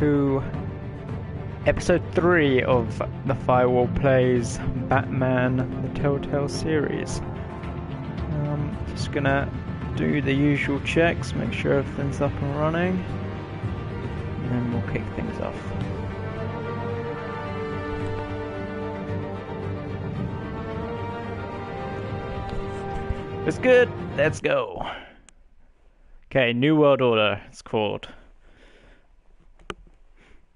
to episode 3 of the Firewall Plays Batman the Telltale series. Just gonna do the usual checks, make sure everything's up and running, and then we'll kick things off. It's good, let's go. Okay, New World Order, it's called.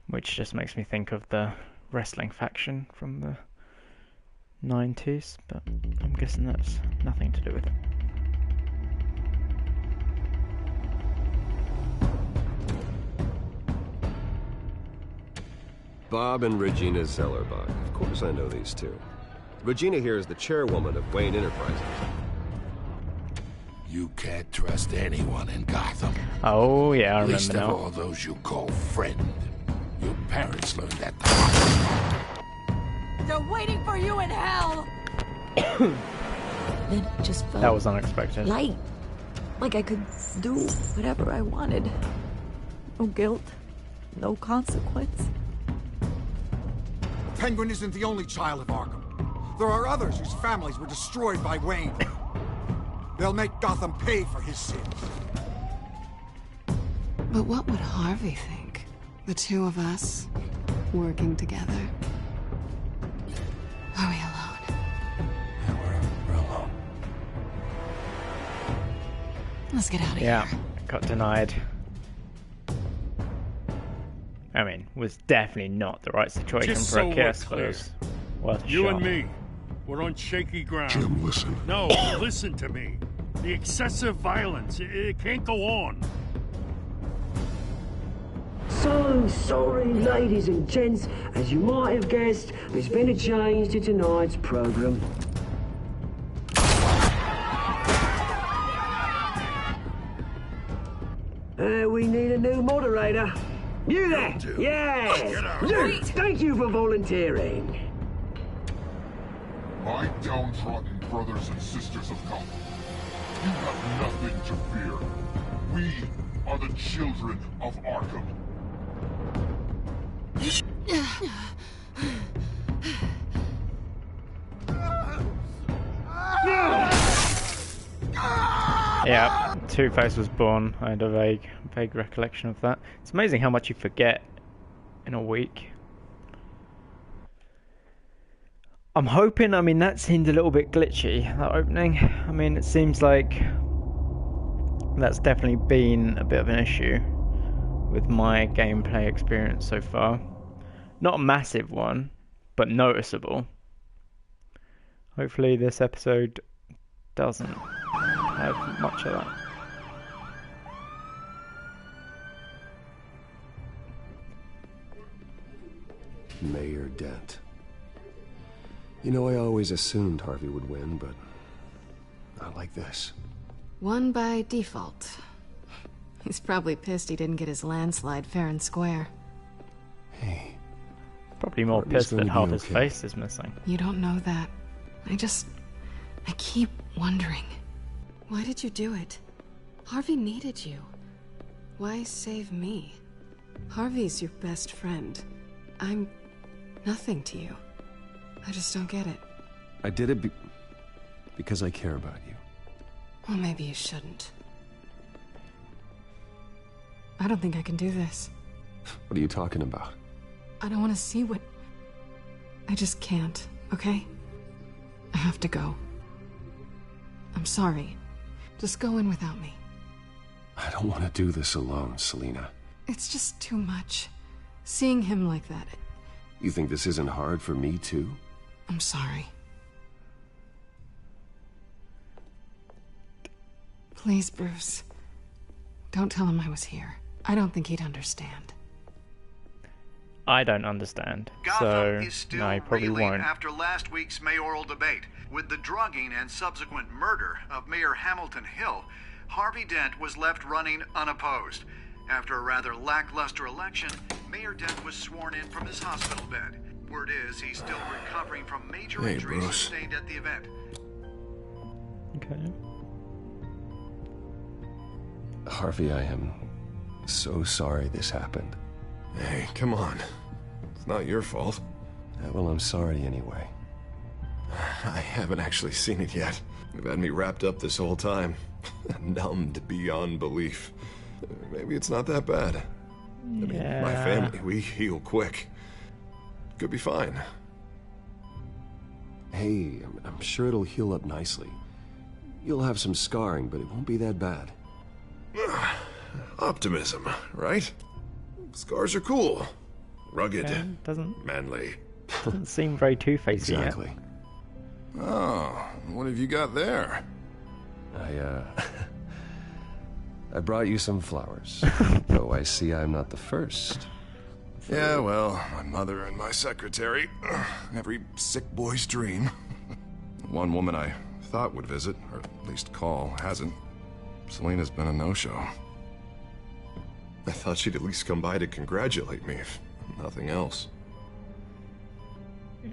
Which just makes me think of the wrestling faction from the 90s, but I'm guessing that's nothing to do with it. Bob and Regina Zellerbach. Of course I know these two. Regina here is the chairwoman of Wayne Enterprises. You can't trust anyone in Gotham. Oh yeah, I remember Least now. of all those you call friend. Your parents learned that the hard way. They're waiting for you in hell! Then it just felt That was unexpected. light. Like I could do whatever I wanted. No guilt, no consequence. Penguin isn't the only child of Arkham. There are others whose families were destroyed by Wayne. They'll make Gotham pay for his sins. But what would Harvey think? The two of us working together? Are we alone? Yeah, we're alone. Let's get out of Yeah, here. got denied. I mean, was definitely not the right situation Just for so a we're kiss, but it clear. was worth a You shot. and me, we're on shaky ground. Jim, listen. No, listen to me. The excessive violence, it can't go on. So sorry, ladies and gents. As you might have guessed, there's been a change to tonight's program. We need a new moderator. You there? Yes! You! Thank you for volunteering. My downtrodden brothers and sisters of Gotham, you have nothing to fear. We are the children of Arkham. Yeah, Two-Face was born. I had a vague recollection of that. It's amazing how much you forget in a week. I'm hoping, I mean, that seemed a little bit glitchy, that opening. I mean, it seems like that's definitely been a bit of an issue with my gameplay experience so far. Not a massive one, but noticeable. Hopefully this episode doesn't have much of that. Mayor Dent. You know, I always assumed Harvey would win, but not like this. Won by default. He's probably pissed he didn't get his landslide fair and square. Hey. Probably more Harvey's pissed that gonna be half his okay. face is missing. You don't know that. I keep wondering. Why did you do it? Harvey needed you. Why save me? Harvey's your best friend. I'm nothing to you. I just don't get it. I did it because I care about you. Well, maybe you shouldn't. I don't think I can do this. What are you talking about? I don't want to see what... I just can't, okay? I have to go. I'm sorry. Just go in without me. I don't want to do this alone, Selina. It's just too much. Seeing him like that, You think this isn't hard for me, too? I'm sorry. Please, Bruce. Don't tell him I was here. I don't think he'd understand. I don't understand, Gotham so is still no, he probably reeling won't. after last week's mayoral debate. With the drugging and subsequent murder of Mayor Hamilton Hill, Harvey Dent was left running unopposed. After a rather lackluster election, Mayor Dent was sworn in from his hospital bed. Word is he's still recovering from major injuries Bruce. sustained at the event. Okay. Harvey, I am so sorry this happened. Hey, come on. It's not your fault. Well, I'm sorry anyway. I haven't actually seen it yet. You've had me wrapped up this whole time. Numbed beyond belief. Maybe it's not that bad. I mean, my family, we heal quick. Could be fine. Hey, I'm sure it'll heal up nicely. You'll have some scarring, but it won't be that bad. Optimism, right? Scars are cool. Rugged. Yeah, doesn't manly. Doesn't seem very two-faced exactly. yet. Oh, what have you got there? I brought you some flowers. Though I see I'm not the first. Yeah, well, my mother and my secretary. Every sick boy's dream. One woman I thought would visit, or at least call, hasn't. Selena's been a no-show. I thought she'd at least come by to congratulate me, if nothing else.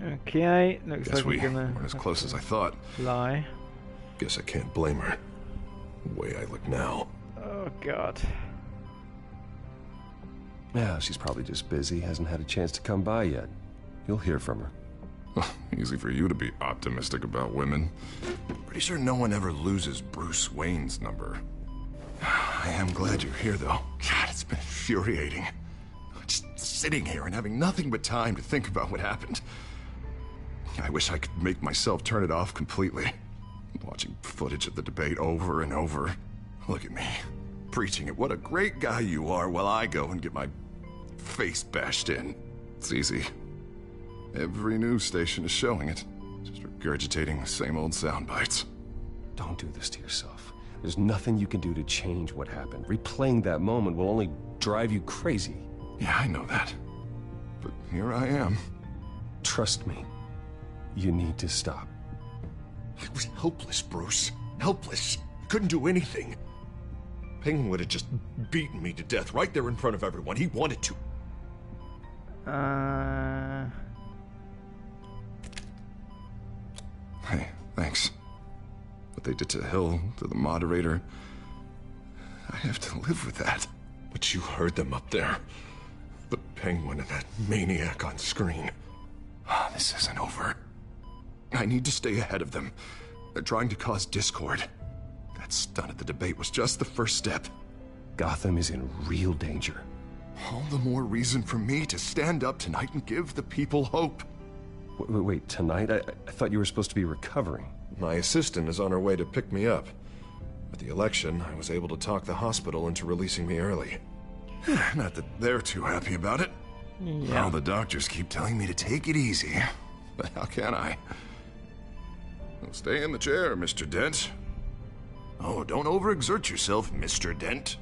Okay, looks Guess like we we're gonna weren't as close as I thought. lie. Guess I can't blame her. The way I look now. Oh god. Yeah, she's probably just busy, hasn't had a chance to come by yet. You'll hear from her. Easy for you to be optimistic about women. Pretty sure no one ever loses Bruce Wayne's number. I am glad you're here, though. God, it's been infuriating. Just sitting here and having nothing but time to think about what happened. I wish I could make myself turn it off completely. Watching footage of the debate over and over. Look at me, preaching at what a great guy you are while I go and get my face bashed in. It's easy. Every news station is showing it. Just regurgitating the same old sound bites. Don't do this to yourself. There's nothing you can do to change what happened. Replaying that moment will only drive you crazy. Yeah, I know that. But here I am. Trust me. You need to stop. I was helpless, Bruce. Helpless. Couldn't do anything. Penguin would have just beaten me to death right there in front of everyone. He wanted to. Hey, thanks. What they did to Hill, to the moderator, I have to live with that. But you heard them up there. The Penguin and that maniac on screen. This isn't over. I need to stay ahead of them. They're trying to cause discord. That stunt at the debate was just the first step. Gotham is in real danger. All the more reason for me to stand up tonight and give the people hope. Wait, tonight? I thought you were supposed to be recovering. My assistant is on her way to pick me up. With the election, I was able to talk the hospital into releasing me early. Not that they're too happy about it. Yeah. All the doctors keep telling me to take it easy. But how can I? Well, stay in the chair, Mr. Dent. Oh, don't overexert yourself, Mr. Dent.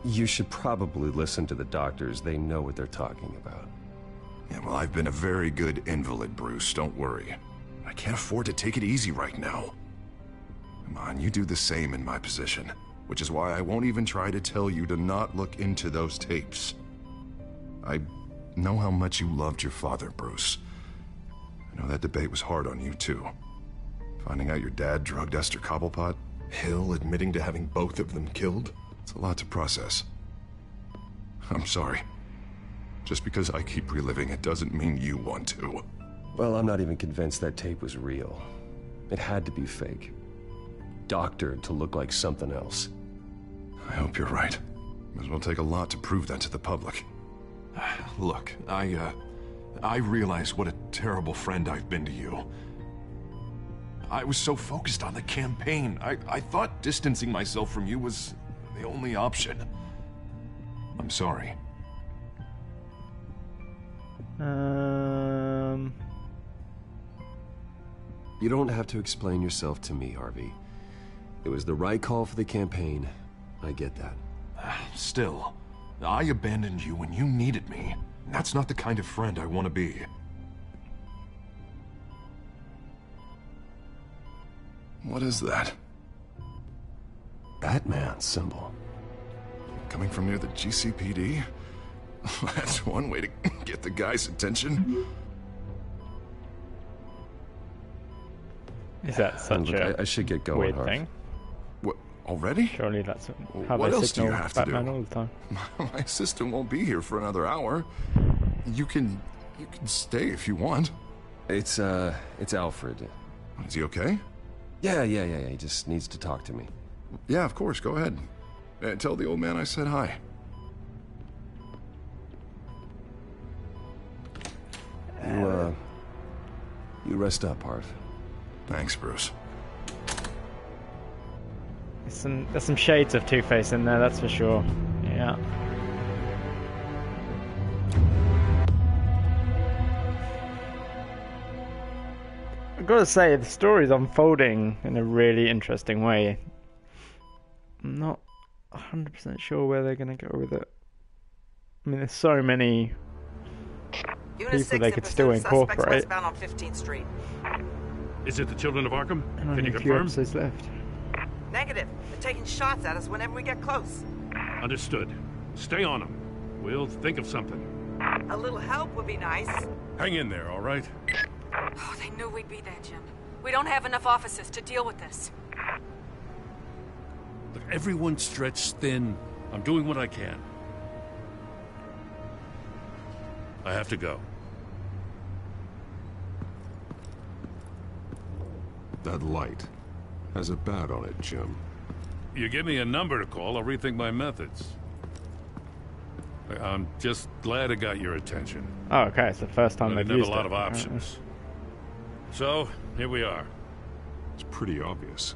You should probably listen to the doctors. They know what they're talking about. Yeah, well, I've been a very good invalid, Bruce. Don't worry. I can't afford to take it easy right now. Come on, you do the same in my position. Which is why I won't even try to tell you to not look into those tapes. I know how much you loved your father, Bruce. I know that debate was hard on you, too. Finding out your dad drugged Esther Cobblepot, Hill admitting to having both of them killed, it's a lot to process. I'm sorry. Just because I keep reliving it doesn't mean you want to. Well, I'm not even convinced that tape was real. It had to be fake. Doctored to look like something else. I hope you're right. It will take a lot to prove that to the public. Look, I realize what a terrible friend I've been to you. I was so focused on the campaign. I thought distancing myself from you was the only option. I'm sorry. You don't have to explain yourself to me, Harvey. It was the right call for the campaign. I get that. Still, I abandoned you when you needed me. That's not the kind of friend I want to be. What is that? Batman symbol. Coming from near the GCPD? That's one way to get the guy's attention. Is that such Look, a I should get going, weird Harv. thing? Already? Surely that's how What they else do you signal have to Batman do? all the time. My assistant won't be here for another hour. You can stay if you want. It's Alfred. Is he okay? Yeah. He just needs to talk to me. Yeah, of course. Go ahead. Tell the old man I said hi. You rest up, Harv. Thanks, Bruce. There's some shades of Two-Face in there, that's for sure. Yeah. I've got to say, the story's unfolding in a really interesting way. I'm not 100% sure where they're going to go with it. I mean, there's so many people they could still incorporate. Found on 15th Street. Is it the Children of Arkham? And Can only you a few confirm? episodes left. Negative. They're taking shots at us whenever we get close. Understood. Stay on them. We'll think of something. A little help would be nice. Hang in there, all right? Oh, they knew we'd be there, Jim. We don't have enough officers to deal with this. Look, everyone's stretched thin. I'm doing what I can. I have to go. That light has a bat on it, Jim. You give me a number to call, I'll rethink my methods. I'm just glad I got your attention. Oh, okay, it's the first time I they've didn't have used a lot it. of options. So, here we are. It's pretty obvious.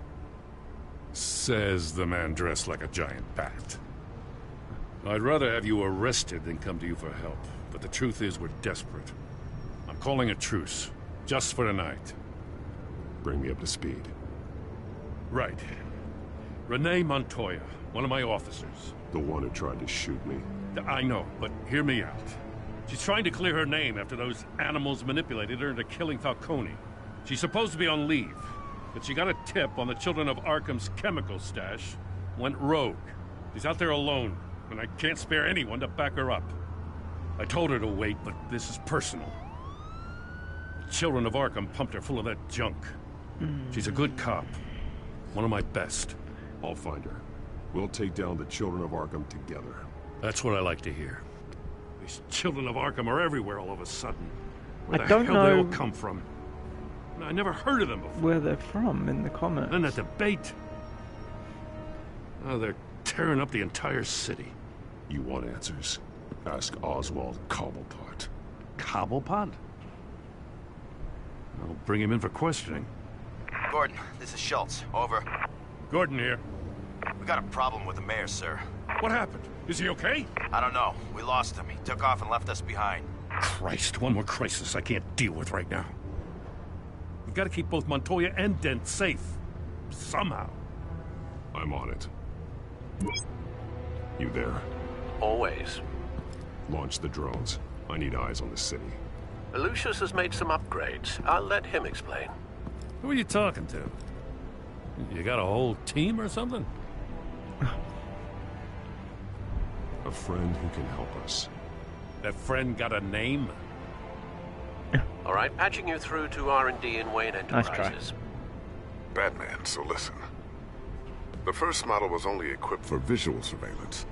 Says the man dressed like a giant bat. I'd rather have you arrested than come to you for help. But the truth is, we're desperate. I'm calling a truce, just for tonight. Bring me up to speed. Right. Renee Montoya, one of my officers. The one who tried to shoot me. I know, but hear me out. She's trying to clear her name after those animals manipulated her into killing Falcone. She's supposed to be on leave, but she got a tip on the Children of Arkham's chemical stash, went rogue. She's out there alone, and I can't spare anyone to back her up. I told her to wait, but this is personal. The Children of Arkham pumped her full of that junk. She's a good cop. One of my best. I'll find her. We'll take down the Children of Arkham together. That's what I like to hear. These Children of Arkham are everywhere all of a sudden. Where I the don't hell they all know come from? I never heard of them before. where they're from in the comics. And that debate. Oh, they're tearing up the entire city. You want answers? Ask Oswald Cobblepot. Cobblepot? I'll bring him in for questioning. Gordon, this is Schultz. Over. Gordon here. We got a problem with the mayor, sir. What happened? Is he okay? I don't know. We lost him. He took off and left us behind. Christ, one more crisis I can't deal with right now. We've got to keep both Montoya and Dent safe. Somehow. I'm on it. You there? Always. Launch the drones. I need eyes on the city. Lucius has made some upgrades. I'll let him explain. Who are you talking to? You got a whole team or something? A friend who can help us. That friend got a name? All right, patching you through to R&D in Wayne Enterprises. Batman, so listen. The first model was only equipped for visual surveillance.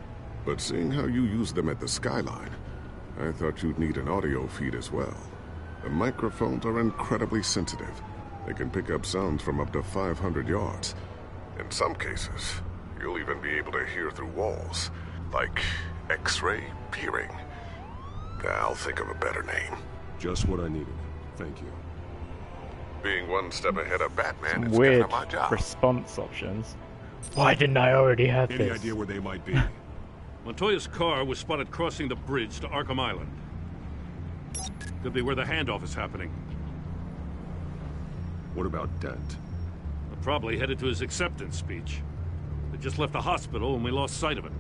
But seeing how you use them at the Skyline, I thought you'd need an audio feed as well. The microphones are incredibly sensitive. They can pick up sounds from up to 500 yards. In some cases, you'll even be able to hear through walls, like X-ray peering. I'll think of a better name. Just what I needed. Thank you. Being one step ahead of Batman is Weird kind of my job. response options. Why didn't I already have Any this? idea where they might be? Montoya's car was spotted crossing the bridge to Arkham Island. Could be where the handoff is happening. What about Dent? Probably headed to his acceptance speech. They just left the hospital and we lost sight of it.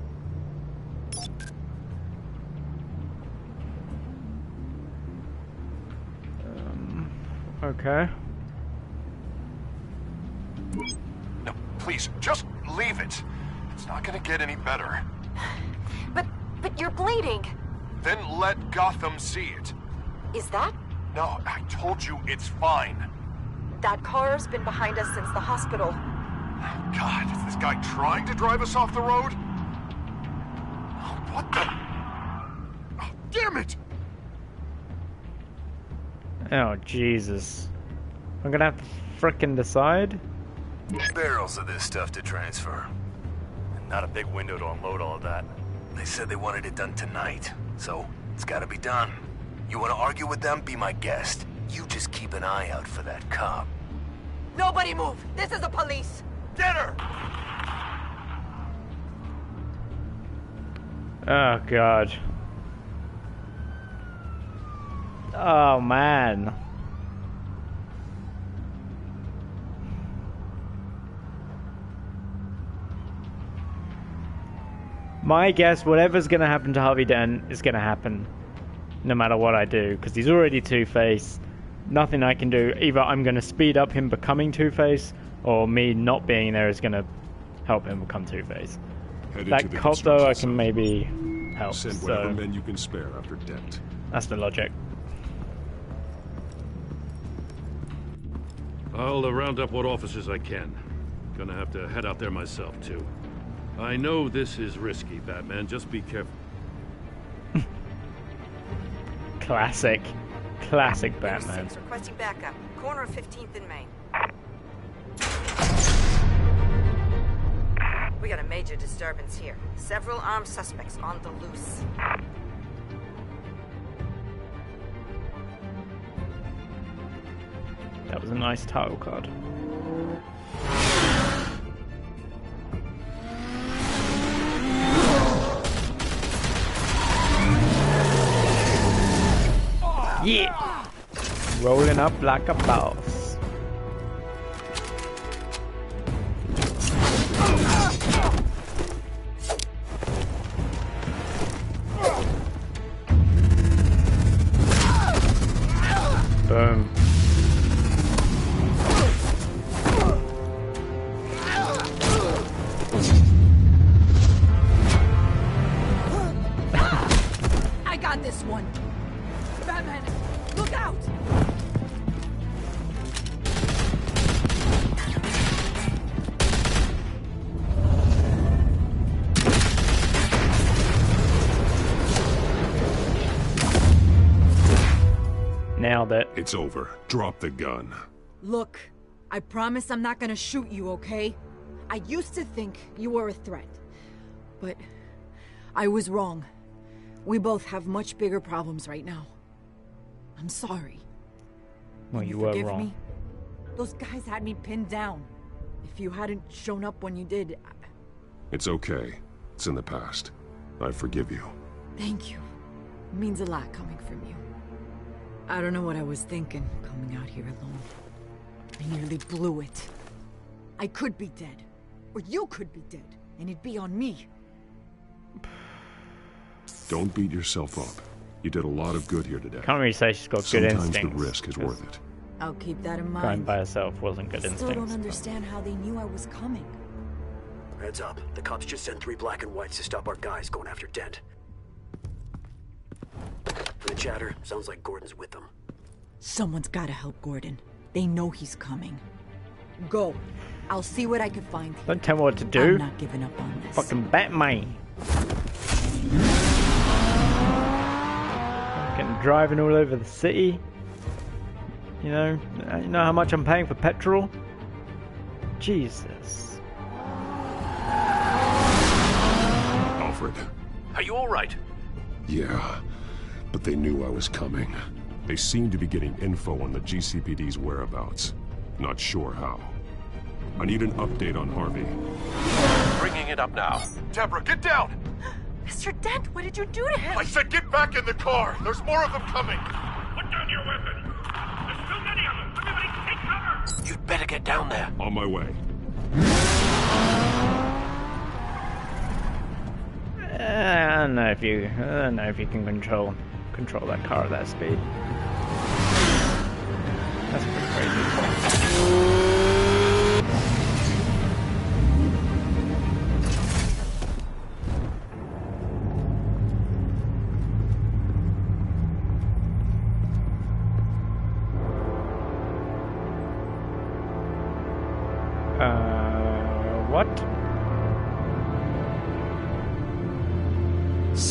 Okay. No, please, just leave it. It's not gonna get any better. But you're bleeding. Then let Gotham see it. Is that? No, I told you it's fine. That car's been behind us since the hospital. God, is this guy trying to drive us off the road? Oh, what the? Oh, damn it! Oh, Jesus. I'm gonna have to frickin' decide. Barrels of this stuff to transfer. And not a big window to unload all of that. They said they wanted it done tonight, so it's gotta be done. You wanna argue with them? Be my guest. You just keep an eye out for that cop. Nobody move! This is the police! Get her! Oh, God. Oh, man. My guess, whatever's gonna happen to Harvey Dent is gonna happen. No matter what I do. Because he's already Two-Face. Nothing I can do. Either I'm gonna speed up him becoming Two-Face, or me not being there is gonna help him become Two-Face. That cop, though, I can maybe help. Send whatever men you can spare after Dent. That's the logic. I'll round up what officers I can. Gonna have to head out there myself, too. I know this is risky, Batman. Just be careful. Classic. Classic Batman. Requesting backup. Corner of 15th and Main. We got a major disturbance here. Several armed suspects on the loose. That was a nice title card. Yeah! Rolling up like a boss. Boom. I got this one. Batman, look out! Nailed it. It's over. Drop the gun. Look, I promise I'm not gonna shoot you, okay? I used to think you were a threat, but I was wrong. We both have much bigger problems right now. I'm sorry. Well, Can you were forgive wrong. me? Those guys had me pinned down. If you hadn't shown up when you did, It's okay. It's in the past. I forgive you. thank you. It means a lot coming from you. I don't know what I was thinking, coming out here alone. I nearly blew it. I could be dead. Or you could be dead, and it'd be on me. Don't beat yourself up. You did a lot of good here today. Can't really say she's got good Sometimes instincts. the risk is worth it. I'll keep that in mind. Going by herself wasn't good Still instincts. don't understand how they knew I was coming. Heads up. The cops just sent 3 black and whites to stop our guys going after Dent. From the chatter, sounds like Gordon's with them. Someone's gotta help Gordon. They know he's coming. Go. I'll see what I can find. Don't tell me what to do. I'm not giving up on this. Fucking Batman. Getting driving all over the city. You know how much I'm paying for petrol? Jesus. Alfred. Are you all right? Yeah, but they knew I was coming. They seem to be getting info on the GCPD's whereabouts. Not sure how. I need an update on Harvey. Bringing it up now. Deborah, get down! Mr. Dent, what did you do to him? I said get back in the car! There's more of them coming! Put down your weapon! There's too many of them! Everybody take cover! You'd better get down there. On my way. I don't know if you can control that car at that speed. That's pretty crazy.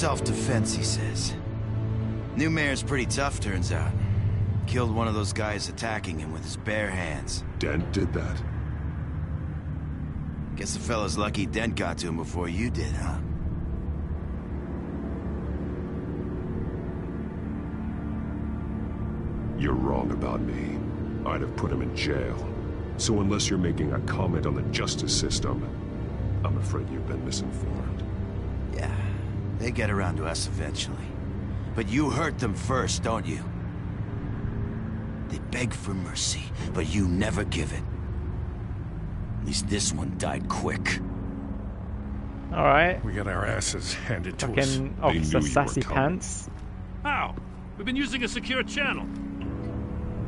Self-defense, he says. New mayor's pretty tough, turns out. Killed one of those guys attacking him with his bare hands. Dent did that? Guess the fella's lucky Dent got to him before you did, huh? You're wrong about me. I'd have put him in jail. So unless you're making a comment on the justice system, I'm afraid you've been misinformed. Yeah, they get around to us eventually. But you hurt them first, don't you? They beg for mercy, but you never give it. At least this one died quick. Alright. We got our asses handed to us. Fucking Officer Sassy Pants. How? We've been using a secure channel.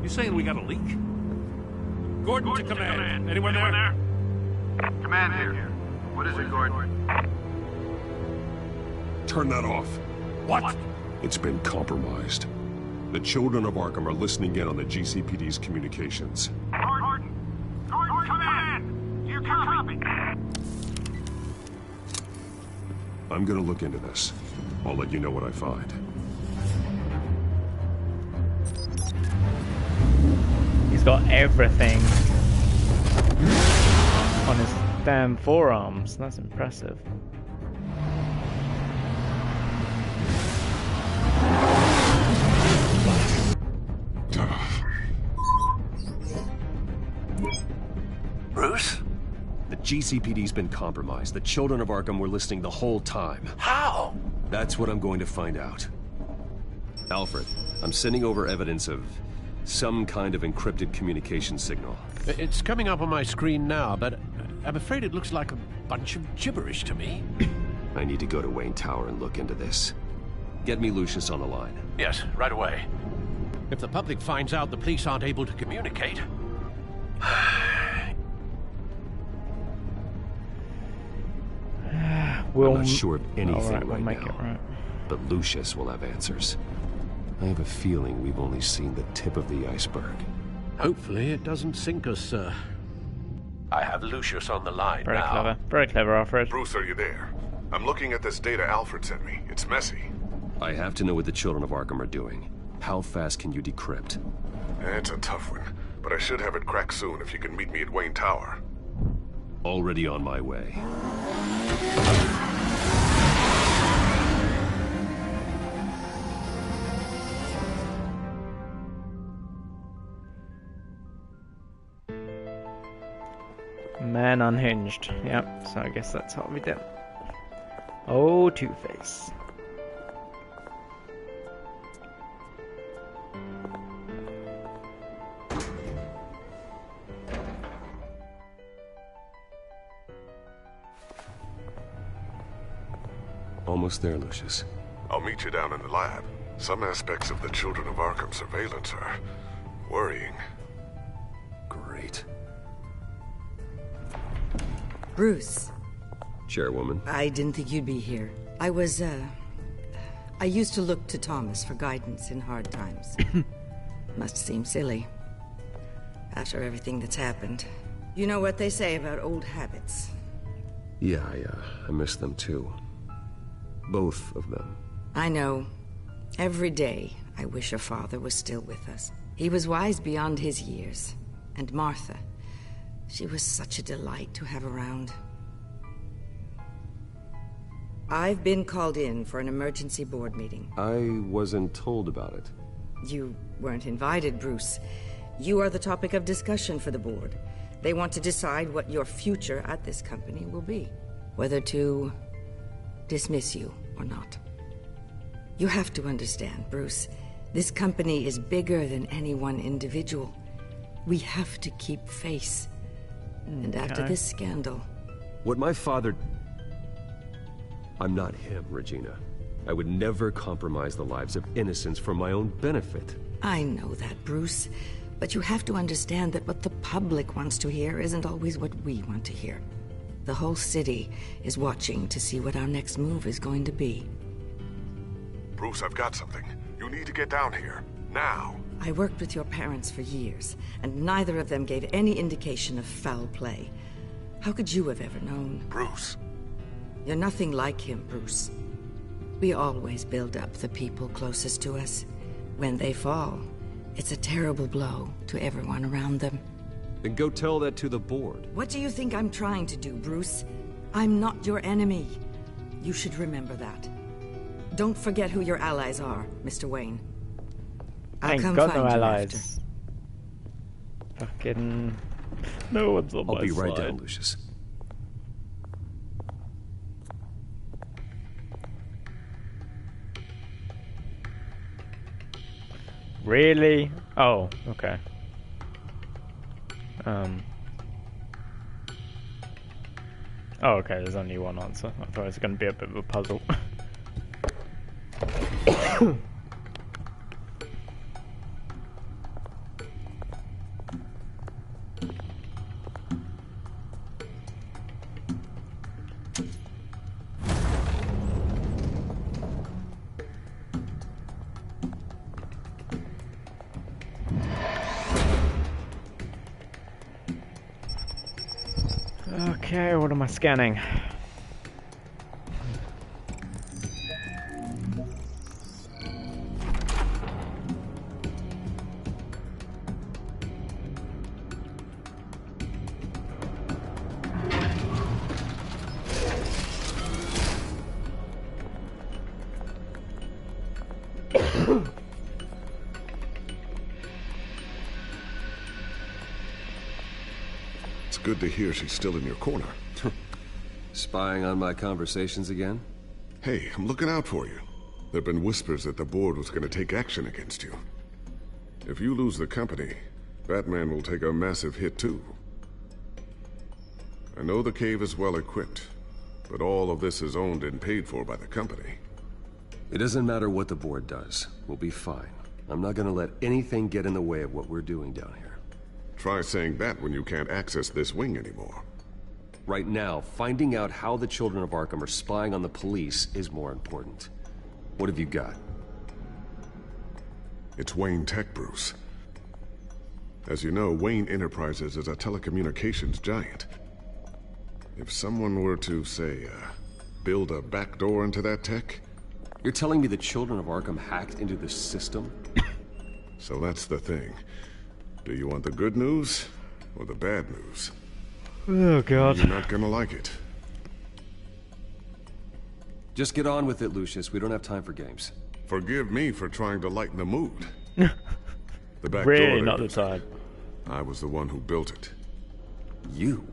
You saying we got a leak? Gordon to command. Anyone there? Command here. What is it, Gordon? Turn that off. What? It's been compromised. The children of Arkham are listening in on the GCPD's communications. Gordon, command! You copy? I'm gonna look into this. I'll let you know what I find. He's got everything on his damn forearms. That's impressive. Bruce? The GCPD's been compromised. The children of Arkham were listening the whole time. How? That's what I'm going to find out. Alfred, I'm sending over evidence of some kind of encrypted communication signal. It's coming up on my screen now, but I'm afraid it looks like a bunch of gibberish to me. I need to go to Wayne Tower and look into this. Get me Lucius on the line. Yes, right away. If the public finds out the police aren't able to communicate... I'm not sure of anything we'll make now, it right. but Lucius will have answers. I have a feeling we've only seen the tip of the iceberg. Hopefully it doesn't sink us, sir. I have Lucius on the line Very now. clever. Very clever, Alfred. Bruce, are you there? I'm looking at this data Alfred sent me. It's messy. I have to know what the children of Arkham are doing. How fast can you decrypt? It's a tough one, but I should have it cracked soon if you can meet me at Wayne Tower. Already on my way. Man unhinged. Yep, so I guess that's Harvey Dent. Oh, Two-Face. Almost there, Lucius. I'll meet you down in the lab. Some aspects of the Children of Arkham surveillance are worrying. Great. Bruce. Chairwoman. I didn't think you'd be here. I used to look to Thomas for guidance in hard times. Must seem silly. After everything that's happened. You know what they say about old habits. Yeah, I miss them too. Both of them. I know. Every day, I wish your father was still with us. He was wise beyond his years. And Martha, she was such a delight to have around. I've been called in for an emergency board meeting. I wasn't told about it. You weren't invited, Bruce. You are the topic of discussion for the board. They want to decide what your future at this company will be. Whether to dismiss you or not. You have to understand, Bruce. This company is bigger than any one individual. We have to keep face. And after this scandal... What my father... I'm not him, Regina. I would never compromise the lives of innocents for my own benefit. I know that, Bruce. But you have to understand that what the public wants to hear isn't always what we want to hear. The whole city is watching to see what our next move is going to be. Bruce, I've got something. You need to get down here. Now. I worked with your parents for years, and neither of them gave any indication of foul play. How could you have ever known? Bruce. You're nothing like him, Bruce. We always build up the people closest to us. When they fall, it's a terrible blow to everyone around them. Then go tell that to the board. What do you think I'm trying to do, Bruce? I'm not your enemy. You should remember that. Don't forget who your allies are, Mr. Wayne. I'll come got find no you allies. Fucking no one's on my side. I'll be right down, Lucius. Really? Oh, okay. Oh, okay, there's only one answer. I thought it was going to be a bit of a puzzle. Okay, what am I scanning? It's good to hear she's still in your corner. Spying on my conversations again? Hey, I'm looking out for you. There've been whispers that the board was gonna take action against you. If you lose the company, Batman will take a massive hit too. I know the cave is well equipped, but all of this is owned and paid for by the company. It doesn't matter what the board does. We'll be fine. I'm not gonna let anything get in the way of what we're doing down here. Try saying that when you can't access this wing anymore. Right now, finding out how the children of Arkham are spying on the police is more important. What have you got? It's Wayne Tech, Bruce. As you know, Wayne Enterprises is a telecommunications giant. If someone were to, say, build a backdoor into that tech... You're telling me the children of Arkham hacked into the system? So that's the thing. Do you want the good news or the bad news? Oh, God. You're not gonna like it. Just get on with it, Lucius. We don't have time for games. Forgive me for trying to lighten the mood. The back really door not the time. I was the one who built it. You?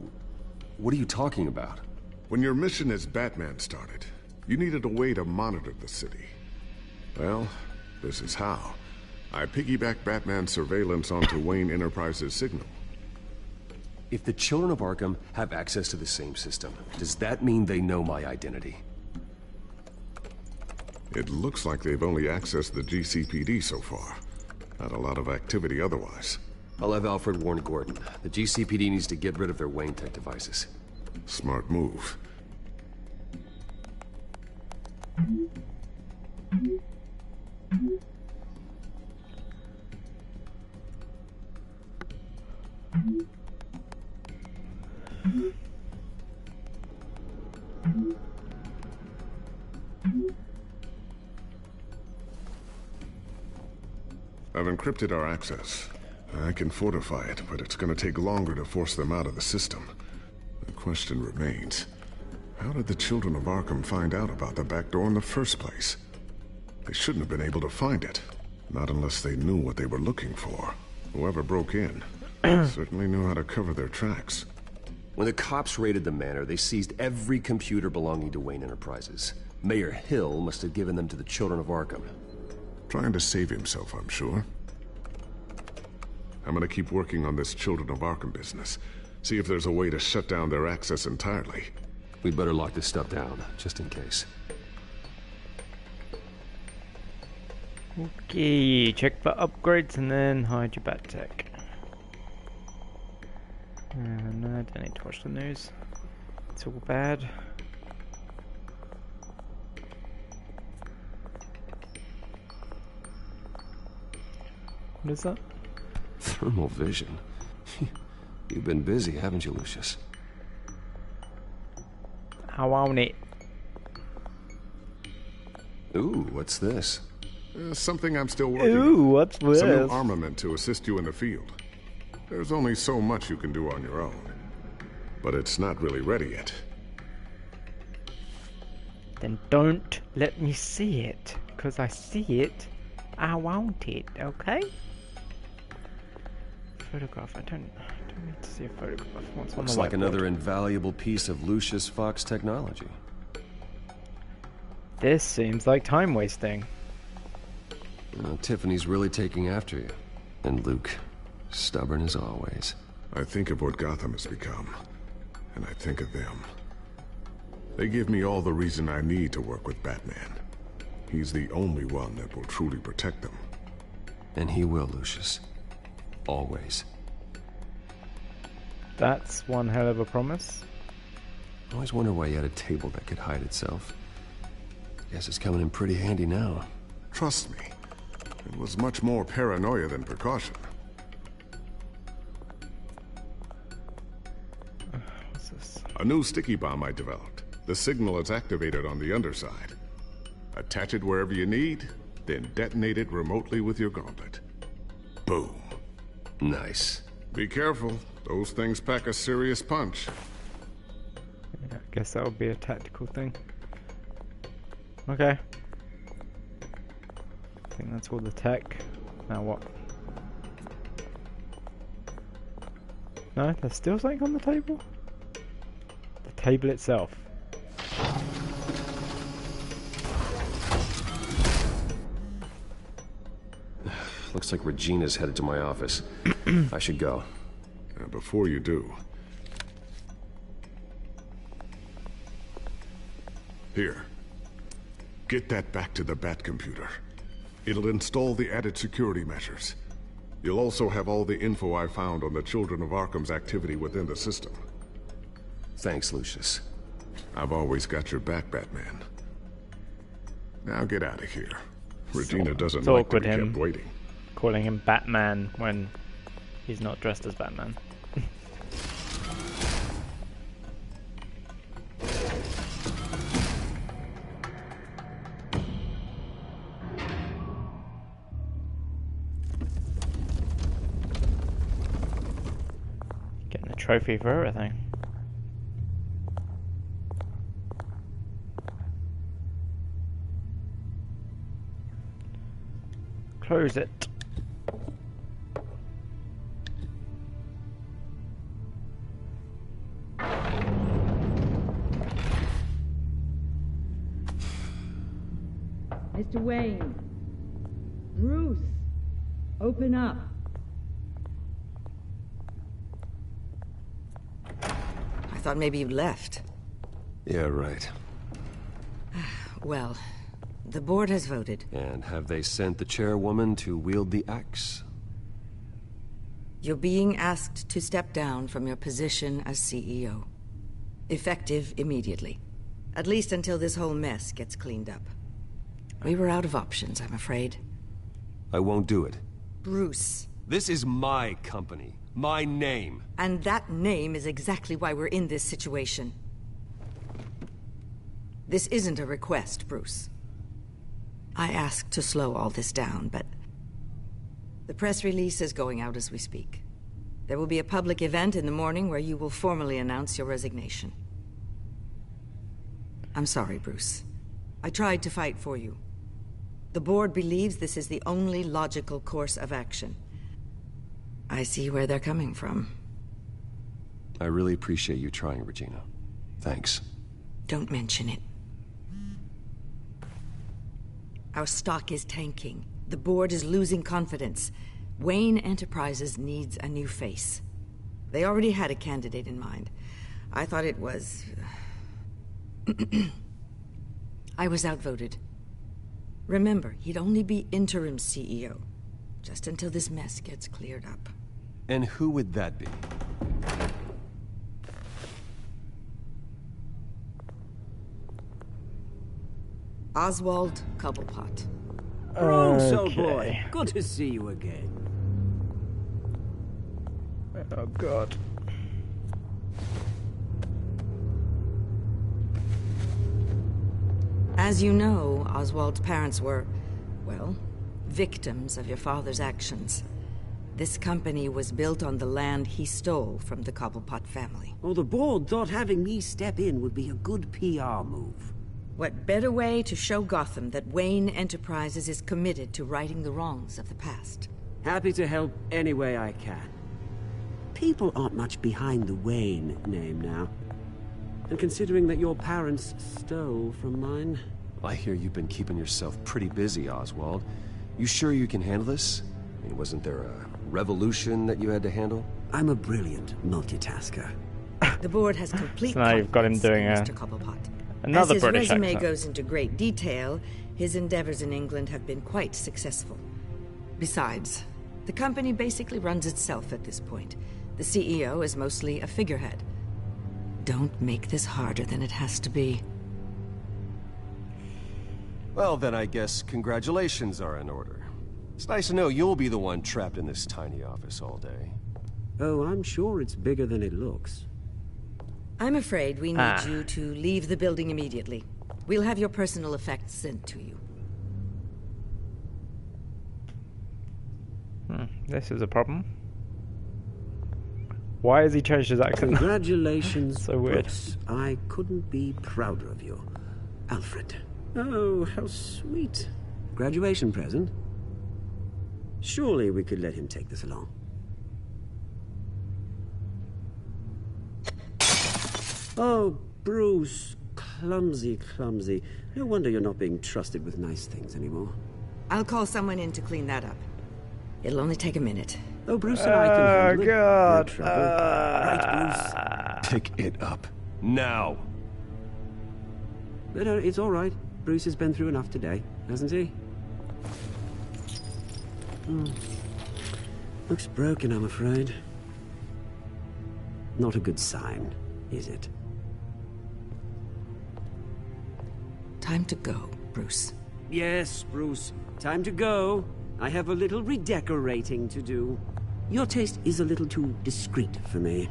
What are you talking about? When your mission as Batman started, you needed a way to monitor the city. Well, this is how. I piggybacked Batman's surveillance onto Wayne Enterprises' signal. If the children of Arkham have access to the same system, does that mean they know my identity? It looks like they've only accessed the GCPD so far. Not a lot of activity otherwise. I'll have Alfred warn Gordon. The GCPD needs to get rid of their Wayne Tech devices. Smart move. I've encrypted our access. I can fortify it, but it's gonna take longer to force them out of the system. The question remains, how did the children of Arkham find out about the back door in the first place? They shouldn't have been able to find it. Not unless they knew what they were looking for. Whoever broke in certainly knew how to cover their tracks. When the cops raided the manor, they seized every computer belonging to Wayne Enterprises. Mayor Hill must have given them to the children of Arkham. Trying to save himself, I'm sure. I'm gonna keep working on this Children of Arkham business. See if there's a way to shut down their access entirely. We'd better lock this stuff down, just in case. Okay, check for upgrades and then hide your bat tech. No, I don't need to watch the news. It's all bad. What is that? Thermal vision. You've been busy, haven't you, Lucius? I want it. Ooh, what's this? Something I'm still working on. Ooh, what's this? Some new armament to assist you in the field. There's only so much you can do on your own. But it's not really ready yet. Then don't let me see it. Because I see it, I want it, okay? Photograph, I don't need to see a photograph. What's on the Looks like whiteboard? another invaluable piece of Lucius Fox technology. This seems like time wasting. Tiffany's really taking after you. And Luke, stubborn as always. I think of what Gotham has become, and I think of them. They give me all the reason I need to work with Batman. He's the only one that will truly protect them. And he will, Lucius. Always. That's one hell of a promise. I always wonder why you had a table that could hide itself. Guess it's coming in pretty handy now. Trust me, it was much more paranoia than precaution. What's this? A new sticky bomb I developed. The signal is activated on the underside. Attach it wherever you need, then detonate it remotely with your gauntlet. Boom. Nice. Be careful. Those things pack a serious punch. Yeah, I guess that would be a tactical thing. Okay. I think that's all the tech. Now what? No, there's still something on the table? The table itself. Looks like Regina's headed to my office. I should go. Before you do... Here. Get that back to the Bat computer. It'll install the added security measures. You'll also have all the info I found on the Children of Arkham's activity within the system. Thanks, Lucius. I've always got your back, Batman. Now get out of here. Regina doesn't like to be kept waiting. Calling him Batman when he's not dressed as Batman. Getting a trophy for everything. Close it. Mr. Wayne. Bruce. Open up. I thought maybe you left. Yeah, right. Well, the board has voted. And have they sent the chairwoman to wield the axe? You're being asked to step down from your position as CEO. Effective immediately. At least until this whole mess gets cleaned up. We were out of options, I'm afraid. I won't do it. Bruce. This is my company. My name. And that name is exactly why we're in this situation. This isn't a request, Bruce. I asked to slow all this down, but... the press release is going out as we speak. There will be a public event in the morning where you will formally announce your resignation. I'm sorry, Bruce. I tried to fight for you. The board believes this is the only logical course of action. I see where they're coming from. I really appreciate you trying, Regina. Thanks. Don't mention it. Our stock is tanking. The board is losing confidence. Wayne Enterprises needs a new face. They already had a candidate in mind. I thought it was... I was outvoted. Remember, he'd only be interim CEO, just until this mess gets cleared up. And who would that be? Oswald Cobblepot. Bruce, old boy. Good to see you again. Oh, God. As you know, Oswald's parents were, well, victims of your father's actions. This company was built on the land he stole from the Cobblepot family. Well, the board thought having me step in would be a good PR move. What better way to show Gotham that Wayne Enterprises is committed to righting the wrongs of the past? Happy to help any way I can. People aren't much behind the Wayne name now. And considering that your parents stole from mine... I hear you've been keeping yourself pretty busy, Oswald. You sure you can handle this? I mean, wasn't there a revolution that you had to handle? I'm a brilliant multitasker. The board has complete So now you've got him doing Mr. Cobblepot. another As his British resume accent. goes into great detail, his endeavors in England have been quite successful. Besides, the company basically runs itself at this point. The CEO is mostly a figurehead. Don't make this harder than it has to be. Well, then I guess congratulations are in order. It's nice to know you'll be the one trapped in this tiny office all day. Oh, I'm sure it's bigger than it looks. I'm afraid we need you to leave the building immediately. We'll have your personal effects sent to you. This is a problem. Why has he changed his accent? Congratulations, So weird. Brooks. I couldn't be prouder of you. Alfred. Oh, how sweet. Graduation present? Surely we could let him take this along. Oh, Bruce. Clumsy, clumsy. No wonder you're not being trusted with nice things anymore. I'll call someone in to clean that up. It'll only take a minute. Oh, Bruce and I can handle it. God. No trouble. Right, Bruce. Pick it up. Now! No, it's all right. Bruce has been through enough today, hasn't he? Looks broken, I'm afraid. Not a good sign, is it? Time to go, Bruce. Yes, Bruce. Time to go. I have a little redecorating to do. Your taste is a little too discreet for me.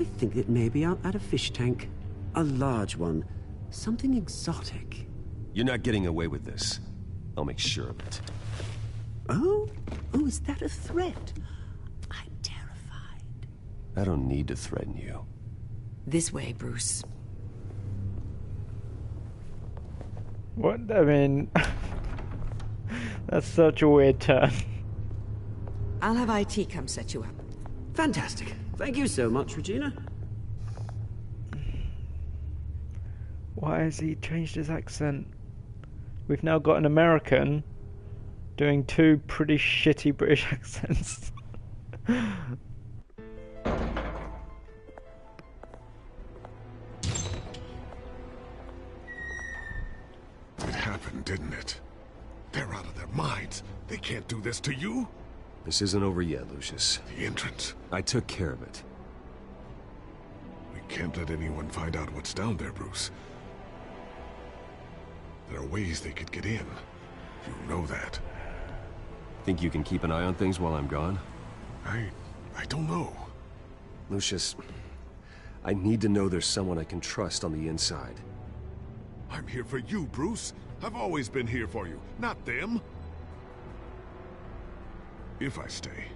I think that maybe I'll add a fish tank. A large one. Something exotic. You're not getting away with this. I'll make sure of it. Oh? Oh, is that a threat? I'm terrified. I don't need to threaten you. This way, Bruce. What? I mean, that's such a weird turn. I'll have IT come set you up. Fantastic. Thank you so much, Regina. Why has he changed his accent? We've now got an American doing two pretty shitty British accents. It happened, didn't it? They're out of their minds. They can't do this to you. This isn't over yet, Lucius. The entrance. I took care of it. We can't let anyone find out what's down there, Bruce. There are ways they could get in. You know that. Think you can keep an eye on things while I'm gone? I don't know. Lucius, I need to know there's someone I can trust on the inside. I'm here for you, Bruce. I've always been here for you, not them. If I stay,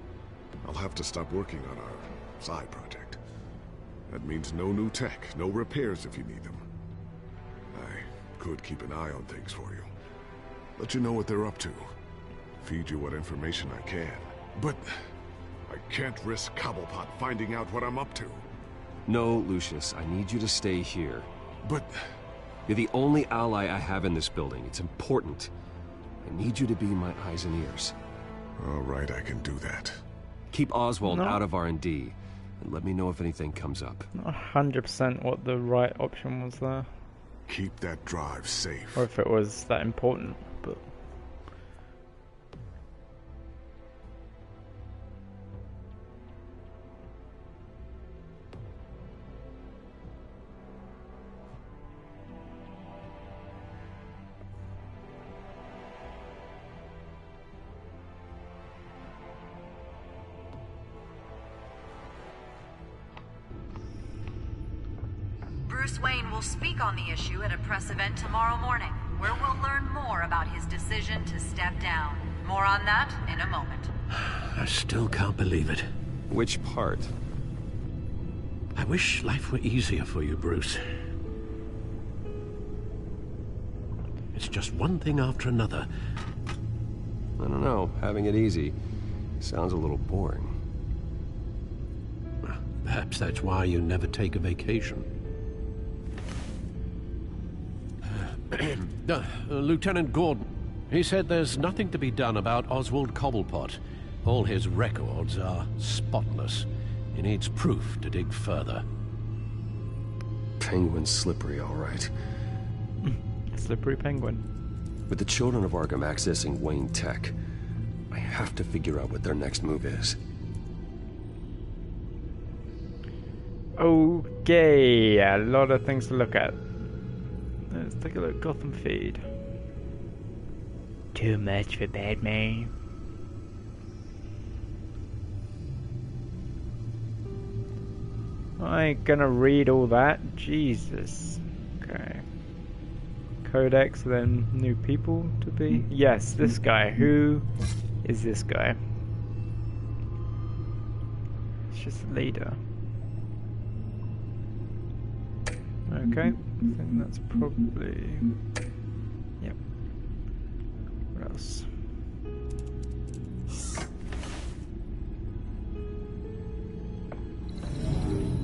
I'll have to stop working on our side project. That means no new tech, no repairs if you need them. I could keep an eye on things for you. Let you know what they're up to. Feed you what information I can. But I can't risk Cobblepot finding out what I'm up to. No, Lucius, I need you to stay here. But... You're the only ally I have in this building. It's important. I need you to be my eyes and ears. All right, I can do that. Keep Oswald out of R&D, and let me know if anything comes up. Not 100% what the right option was there. Keep that drive safe. Or if it was that important, but... Bruce Wayne will speak on the issue at a press event tomorrow morning, where we'll learn more about his decision to step down. More on that in a moment. I still can't believe it. Which part? I wish life were easier for you, Bruce. It's just one thing after another. I don't know. Having it easy sounds a little boring. Perhaps that's why you never take a vacation. Lieutenant Gordon, he said there's nothing to be done about Oswald Cobblepot. All his records are spotless. He needs proof to dig further. Penguin's slippery, all right. Slippery penguin. With the children of Arkham accessing Wayne Tech, I have to figure out what their next move is. Okay, a lot of things to look at. Let's take a look at Gotham feed. Too much for Batman. I ain't gonna read all that. Jesus. Okay. Codex, then new people to be? Yes, this guy. Who is this guy? It's just a leader. Okay, I think that's probably... Yep. What else?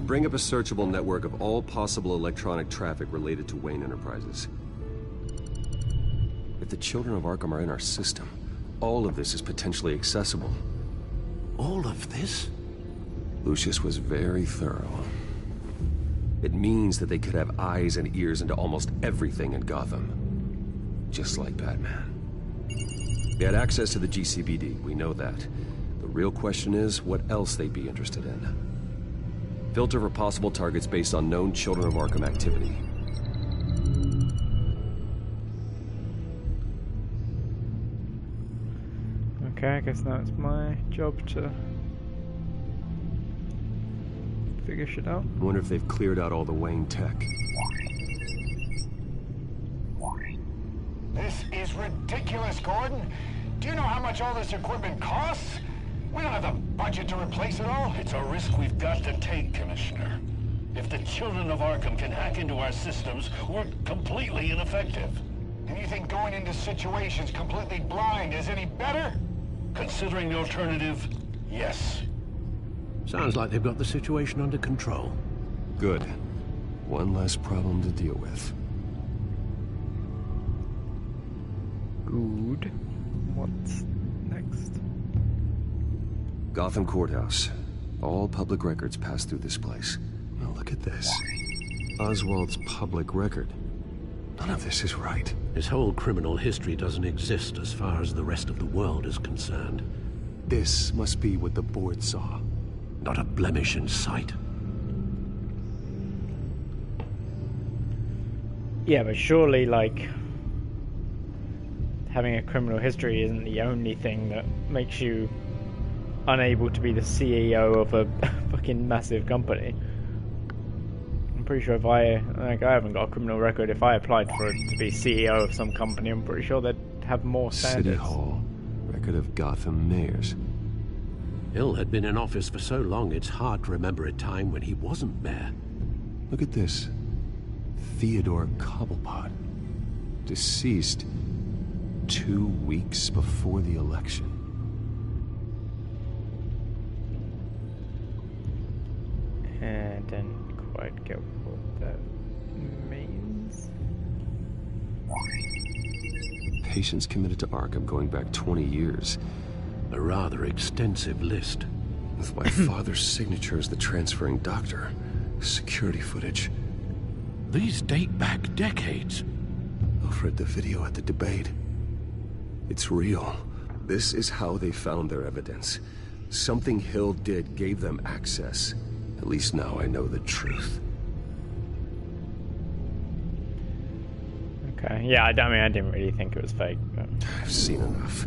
Bring up a searchable network of all possible electronic traffic related to Wayne Enterprises. If the children of Arkham are in our system, all of this is potentially accessible. All of this? Lucius was very thorough. It means that they could have eyes and ears into almost everything in Gotham. Just like Batman. They had access to the GCPD, we know that. The real question is, what else they'd be interested in. Filter for possible targets based on known Children of Arkham activity. Okay, I guess now it's my job to figure shit out. I wonder if they've cleared out all the Wayne tech. This is ridiculous, Gordon. Do you know how much all this equipment costs? We don't have the budget to replace it all. It's a risk we've got to take, Commissioner. If the children of Arkham can hack into our systems, we're completely ineffective. And you think going into situations completely blind is any better? Considering the alternative, yes. Sounds like they've got the situation under control. Good. One less problem to deal with. Good. What's next? Gotham Courthouse. All public records pass through this place. Now look at this. Oswald's public record. None of this is right. His whole criminal history doesn't exist as far as the rest of the world is concerned. This must be what the board saw. Not a blemish in sight. Yeah, but surely, like, having a criminal history isn't the only thing that makes you unable to be the CEO of a fucking massive company. I'm pretty sure if I haven't got a criminal record, if I applied for to be CEO of some company, I'm pretty sure they'd have more standards. City Hall. Record of Gotham mayors. Hill had been in office for so long, it's hard to remember a time when he wasn't mayor. Look at this. Theodore Cobblepot. Deceased 2 weeks before the election. I don't quite get what that means. Patients committed to Arkham going back 20 years. A rather extensive list. With my father's signature as the transferring doctor. Security footage. These date back decades. I've read the video at the debate. It's real. This is how they found their evidence. Something Hill did gave them access. At least now I know the truth. Okay, yeah, I mean, I didn't really think it was fake, but... I've seen enough.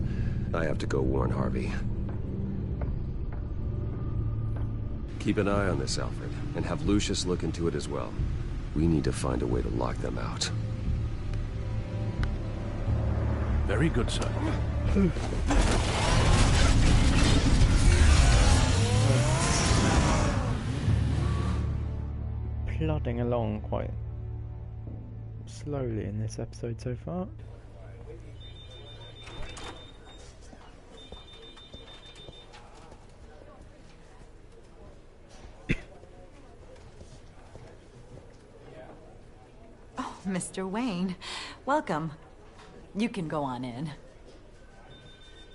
I have to go warn Harvey. Keep an eye on this, Alfred, and have Lucius look into it as well. We need to find a way to lock them out. Very good, sir. Plodding along quite slowly in this episode so far. Oh, Mr. Wayne, welcome. You can go on in.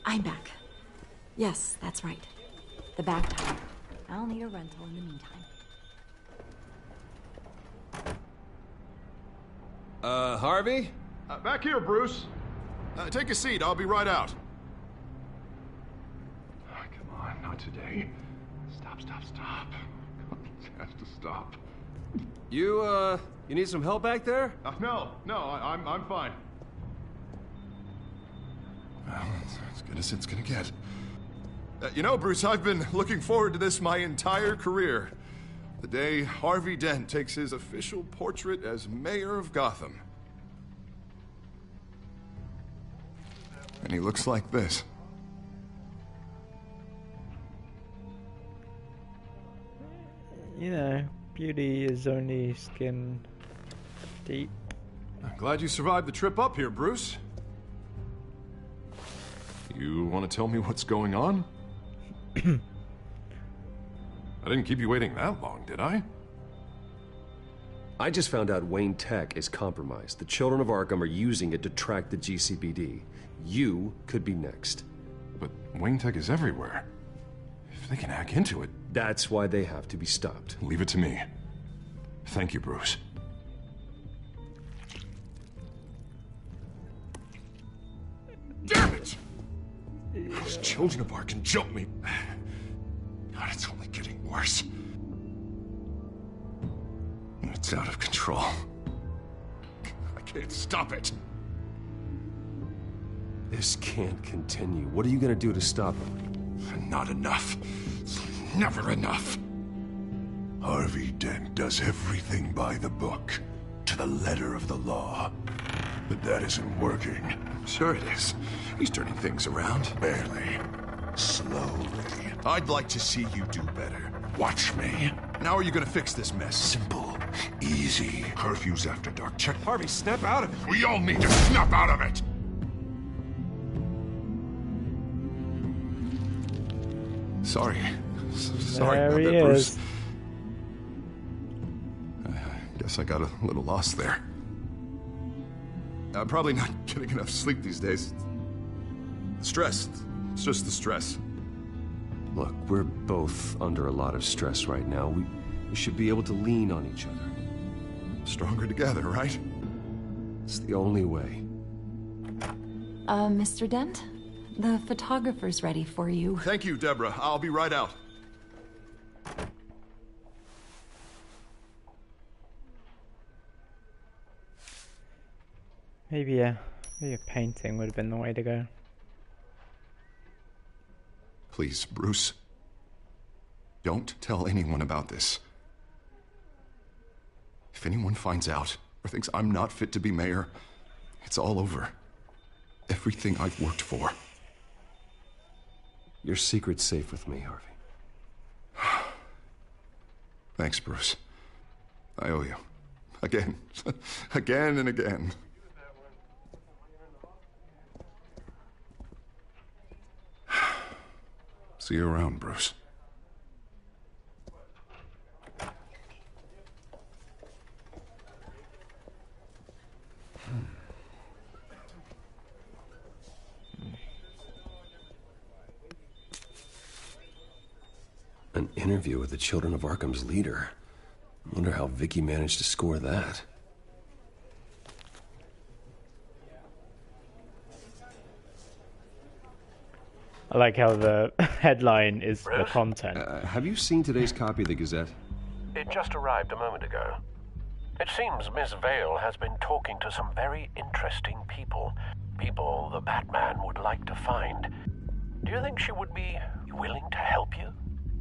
I'm back. Yes, that's right. The back tire. I'll need a rental in the meantime. Harvey? Back here, Bruce. Take a seat. I'll be right out. Oh, come on, not today. Stop. God, this has to stop. You need some help back there? No, I'm fine. Well, it's as good as it's gonna get. You know, Bruce, I've been looking forward to this my entire career. The day Harvey Dent takes his official portrait as mayor of Gotham. And he looks like this. You know, beauty is only skin deep. I'm glad you survived the trip up here, Bruce. You want to tell me what's going on? I didn't keep you waiting that long, did I? I just found out Wayne Tech is compromised. The children of Arkham are using it to track the GCPD. You could be next. But Wayne Tech is everywhere. If they can hack into it... That's why they have to be stopped. Leave it to me. Thank you, Bruce. Damn it! Those children of Arkham jumped me. God, it's only getting worse. It's out of control. I can't stop it. This can't continue. What are you gonna do to stop him? Not enough. Never enough. Harvey Dent does everything by the book, to the letter of the law. But that isn't working. Sure it is. He's turning things around. Barely. Slowly. I'd like to see you do better. Watch me. Now are you gonna fix this mess? Simple. Easy. Curfews after dark. Check. Harvey, snap out of it. We all need to snap out of it! Sorry. Sorry there about he that, Bruce. is. Guess I got a little lost there. I'm probably not getting enough sleep these days. Stress. It's just the stress. Look, we're both under a lot of stress right now. We should be able to lean on each other. Stronger together, right? It's the only way. Mr. Dent? The photographer's ready for you. Thank you, Deborah. I'll be right out. Maybe a painting would have been the way to go. Please, Bruce. Don't tell anyone about this. If anyone finds out or thinks I'm not fit to be mayor, it's all over. Everything I've worked for. Your secret's safe with me, Harvey. Thanks, Bruce. I owe you. Again. Again and again. See you around, Bruce. An interview with the Children of Arkham's leader. Wonder how Vicky managed to score that. I like how the headline is the content. Have you seen today's copy of the Gazette? It just arrived a moment ago. It seems Miss Vale has been talking to some very interesting people. People the Batman would like to find. Do you think she would be willing to help you?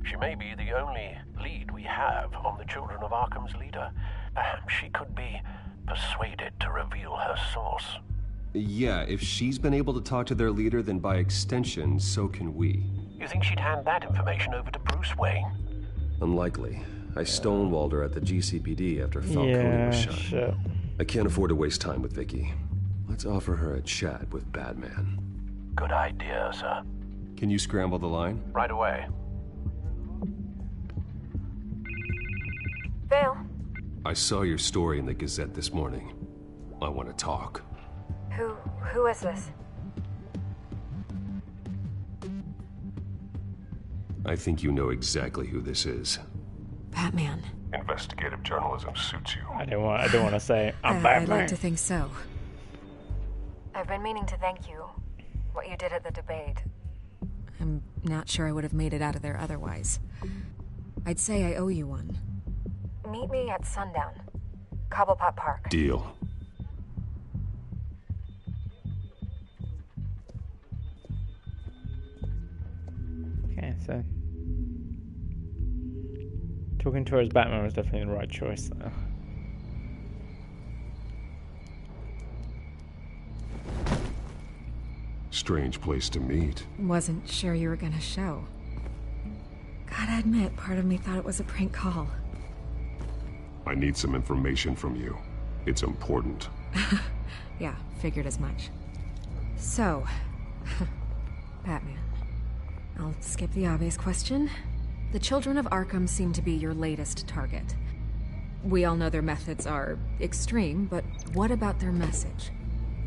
She may be the only lead we have on the Children of Arkham's leader. Perhaps she could be persuaded to reveal her source. Yeah, if she's been able to talk to their leader, then by extension, so can we. You think she'd hand that information over to Bruce Wayne? Unlikely. I stonewalled her at the GCPD after Falcone was shot. Sure. I can't afford to waste time with Vicky. Let's offer her a chat with Batman. Good idea, sir. Can you scramble the line? Right away. Vale. I saw your story in the Gazette this morning. I want to talk. Who is this? I think you know exactly who this is. Batman. Investigative journalism suits you. I don't want to say I'm I'd Batman. like to think so. I've been meaning to thank you. What you did at the debate. I'm not sure I would have made it out of there otherwise. I'd say I owe you one. Meet me at sundown. Cobblepot Park. Deal. Okay, so talking to her as Batman was definitely the right choice, though. Strange place to meet. Wasn't sure you were gonna show. Gotta admit, part of me thought it was a prank call. I need some information from you. It's important. Yeah, figured as much. So, Batman. I'll skip the obvious question. The children of Arkham seem to be your latest target. We all know their methods are extreme, but what about their message?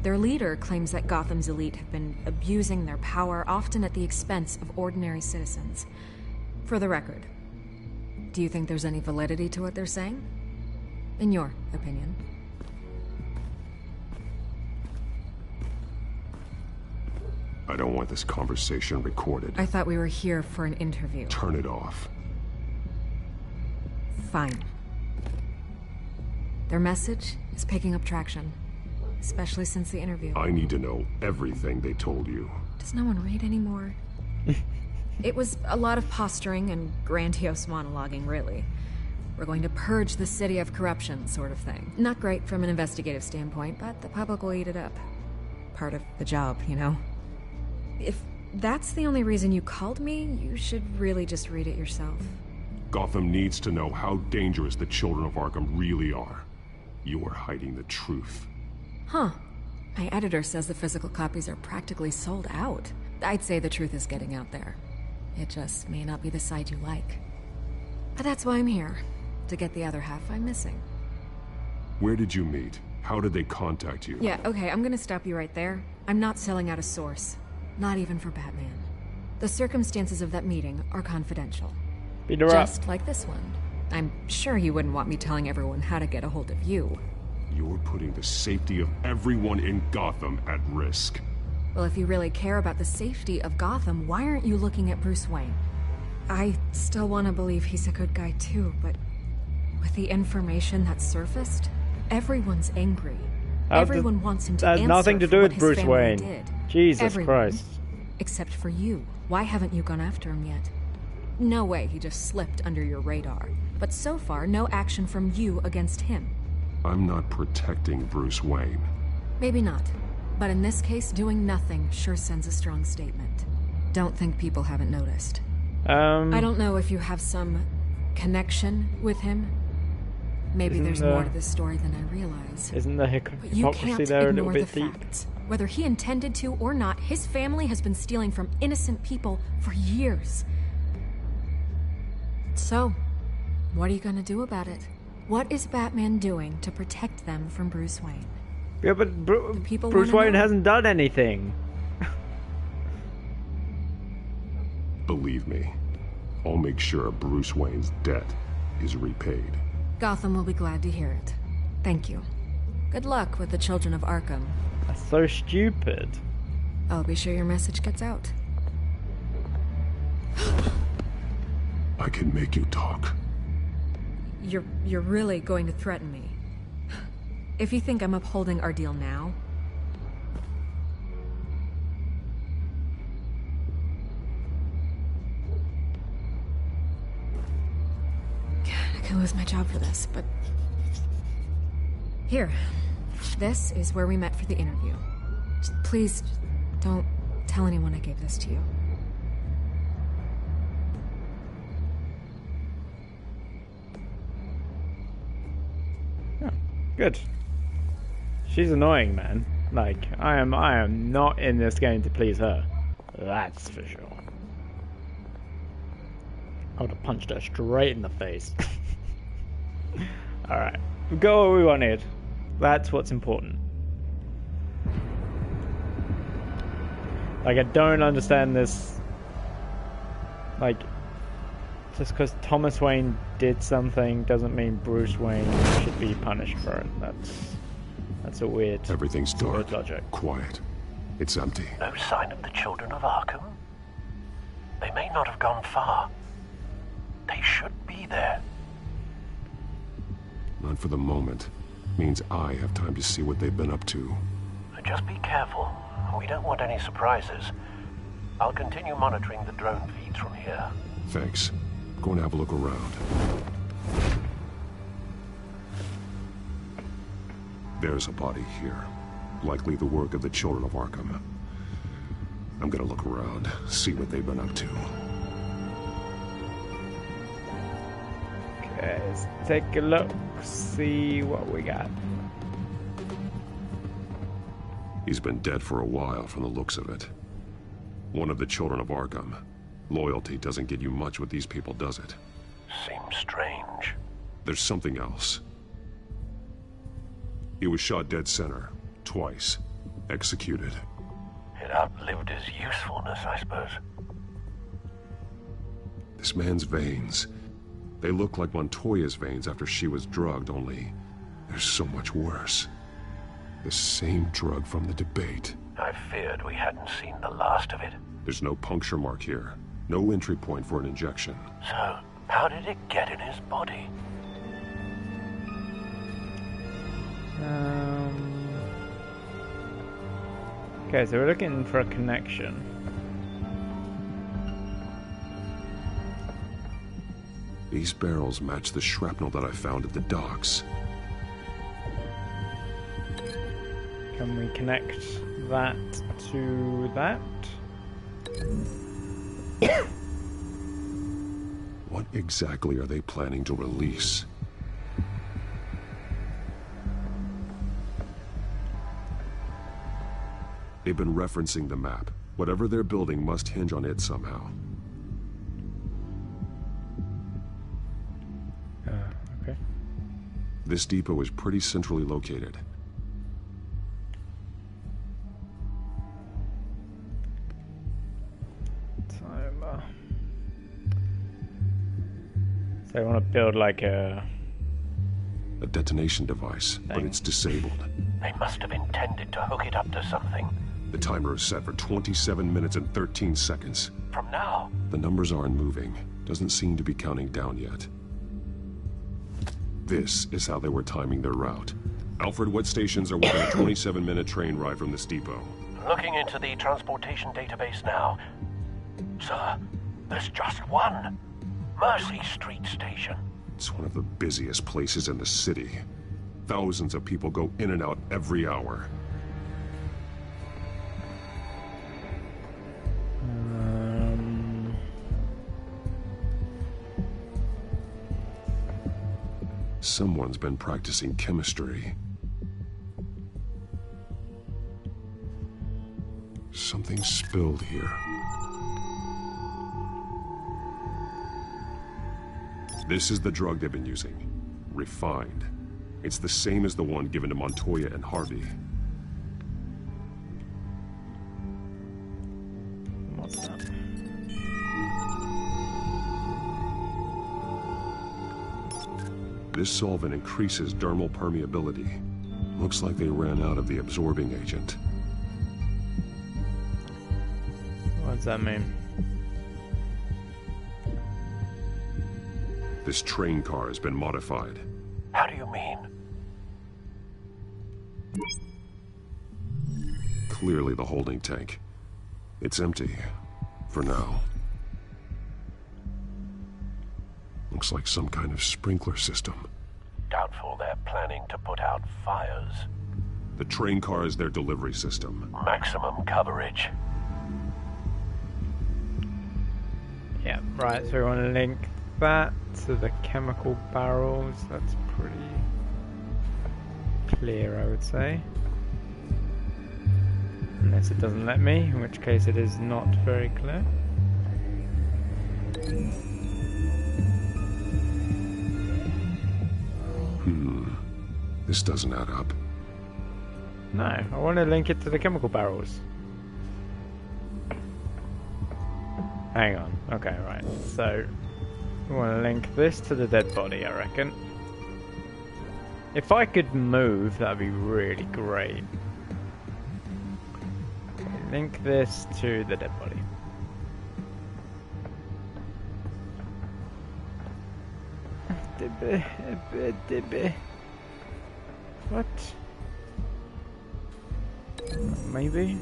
Their leader claims that Gotham's elite have been abusing their power, often at the expense of ordinary citizens. For the record, do you think there's any validity to what they're saying? In your opinion? I don't want this conversation recorded. I thought we were here for an interview. Turn it off. Fine. Their message is picking up traction, especially since the interview. I need to know everything they told you. Does no one read anymore? It was a lot of posturing and grandiose monologuing, really. We're going to purge the city of corruption, sort of thing. Not great from an investigative standpoint, but the public will eat it up. Part of the job, you know? If that's the only reason you called me, you should really just read it yourself. Gotham needs to know how dangerous the children of Arkham really are. You are hiding the truth. Huh. My editor says the physical copies are practically sold out. I'd say the truth is getting out there. It just may not be the side you like. But that's why I'm here. To get the other half I'm missing. Where did you meet? How did they contact you? Yeah, okay, I'm gonna stop you right there. I'm not selling out a source. Not even for Batman. The circumstances of that meeting are confidential. Beat her Just up. like this one. I'm sure you wouldn't want me telling everyone how to get a hold of you. You're putting the safety of everyone in Gotham at risk. Well, if you really care about the safety of Gotham, why aren't you looking at Bruce Wayne? I still want to believe he's a good guy too, but with the information that surfaced, everyone's angry. Everyone wants him to answer nothing to for do what with his Bruce family Wayne. did. Jesus Everyone, Christ. except for you. Why haven't you gone after him yet? No way he just slipped under your radar. But so far, no action from you against him. I'm not protecting Bruce Wayne. Maybe not. But in this case, doing nothing sure sends a strong statement. Don't think people haven't noticed. I don't know if you have some connection with him. Maybe Isn't there's the- more to this story than I realize. Isn't the But you hypocrisy can't there a little ignore bit the deep? facts. Whether he intended to or not, his family has been stealing from innocent people for years. So, what are you gonna do about it? What is Batman doing to protect them from Bruce Wayne? Yeah, but people Bruce wanna Wayne know. hasn't done anything. Believe me, I'll make sure Bruce Wayne's debt is repaid. Gotham will be glad to hear it. Thank you. Good luck with the children of Arkham. That's so stupid. I'll be sure your message gets out. I can make you talk. You're really going to threaten me. If you think I'm upholding our deal now... God, I could lose my job for this, but Here. This is where we met for the interview. Please, don't tell anyone I gave this to you. Oh, good. She's annoying, man. Like, I am not in this game to please her. That's for sure. I would have punched her straight in the face. Alright. We got what we wanted. That's what's important. Like, I don't understand this. Like, just because Thomas Wayne did something doesn't mean Bruce Wayne should be punished for it. That's a weird... Everything's dark, weird logic. Quiet. It's empty. No sign of the children of Arkham? They may not have gone far. They should be there. Not for the moment. Means I have time to see what they've been up to. Just be careful. We don't want any surprises. I'll continue monitoring the drone feeds from here. Thanks. Go and have a look around. There's a body here. Likely the work of the children of Arkham. I'm gonna look around, see what they've been up to. Okay, let's take a look, see what we got. He's been dead for a while from the looks of it. One of the children of Arkham. Loyalty doesn't get you much with these people, does it? Seems strange. There's something else. He was shot dead center, twice, executed. It outlived his usefulness, I suppose. This man's veins. They look like Montoya's veins after she was drugged, only they're so much worse. The same drug from the debate. I feared we hadn't seen the last of it. There's no puncture mark here. No entry point for an injection. So, how did it get in his body? Okay, so we're looking for a connection. These barrels match the shrapnel that I found at the docks. Can we connect that to that? What exactly are they planning to release? They've been referencing the map. Whatever they're building must hinge on it somehow. Okay. This depot is pretty centrally located. So I want to build like a detonation device, but it's disabled. They must have intended to hook it up to something. The timer is set for 27 minutes and 13 seconds. From now? The numbers aren't moving. Doesn't seem to be counting down yet. This is how they were timing their route. Alfred, what stations are within a 27-minute train ride from this depot? Looking into the transportation database now. Sir, there's just one. Mercy Street Station. It's one of the busiest places in the city. Thousands of people go in and out every hour. Someone's been practicing chemistry. Something spilled here. This is the drug they've been using. Refined. It's the same as the one given to Montoya and Harvey. What's that? This solvent increases dermal permeability. Looks like they ran out of the absorbing agent. What does that mean? This train car has been modified. How do you mean? Clearly the holding tank. It's empty. For now. Looks like some kind of sprinkler system. Doubtful they're planning to put out fires. The train car is their delivery system. Maximum coverage. Yeah, right, so we want to link that to the chemical barrels. That's pretty clear, I would say. Unless it doesn't let me, in which case it is not very clear. This doesn't add up. No, I want to link it to the chemical barrels. Hang on. Okay, right. So, we want to link this to the dead body, I reckon. If I could move, that'd be really great. Link this to the dead body. What? Maybe?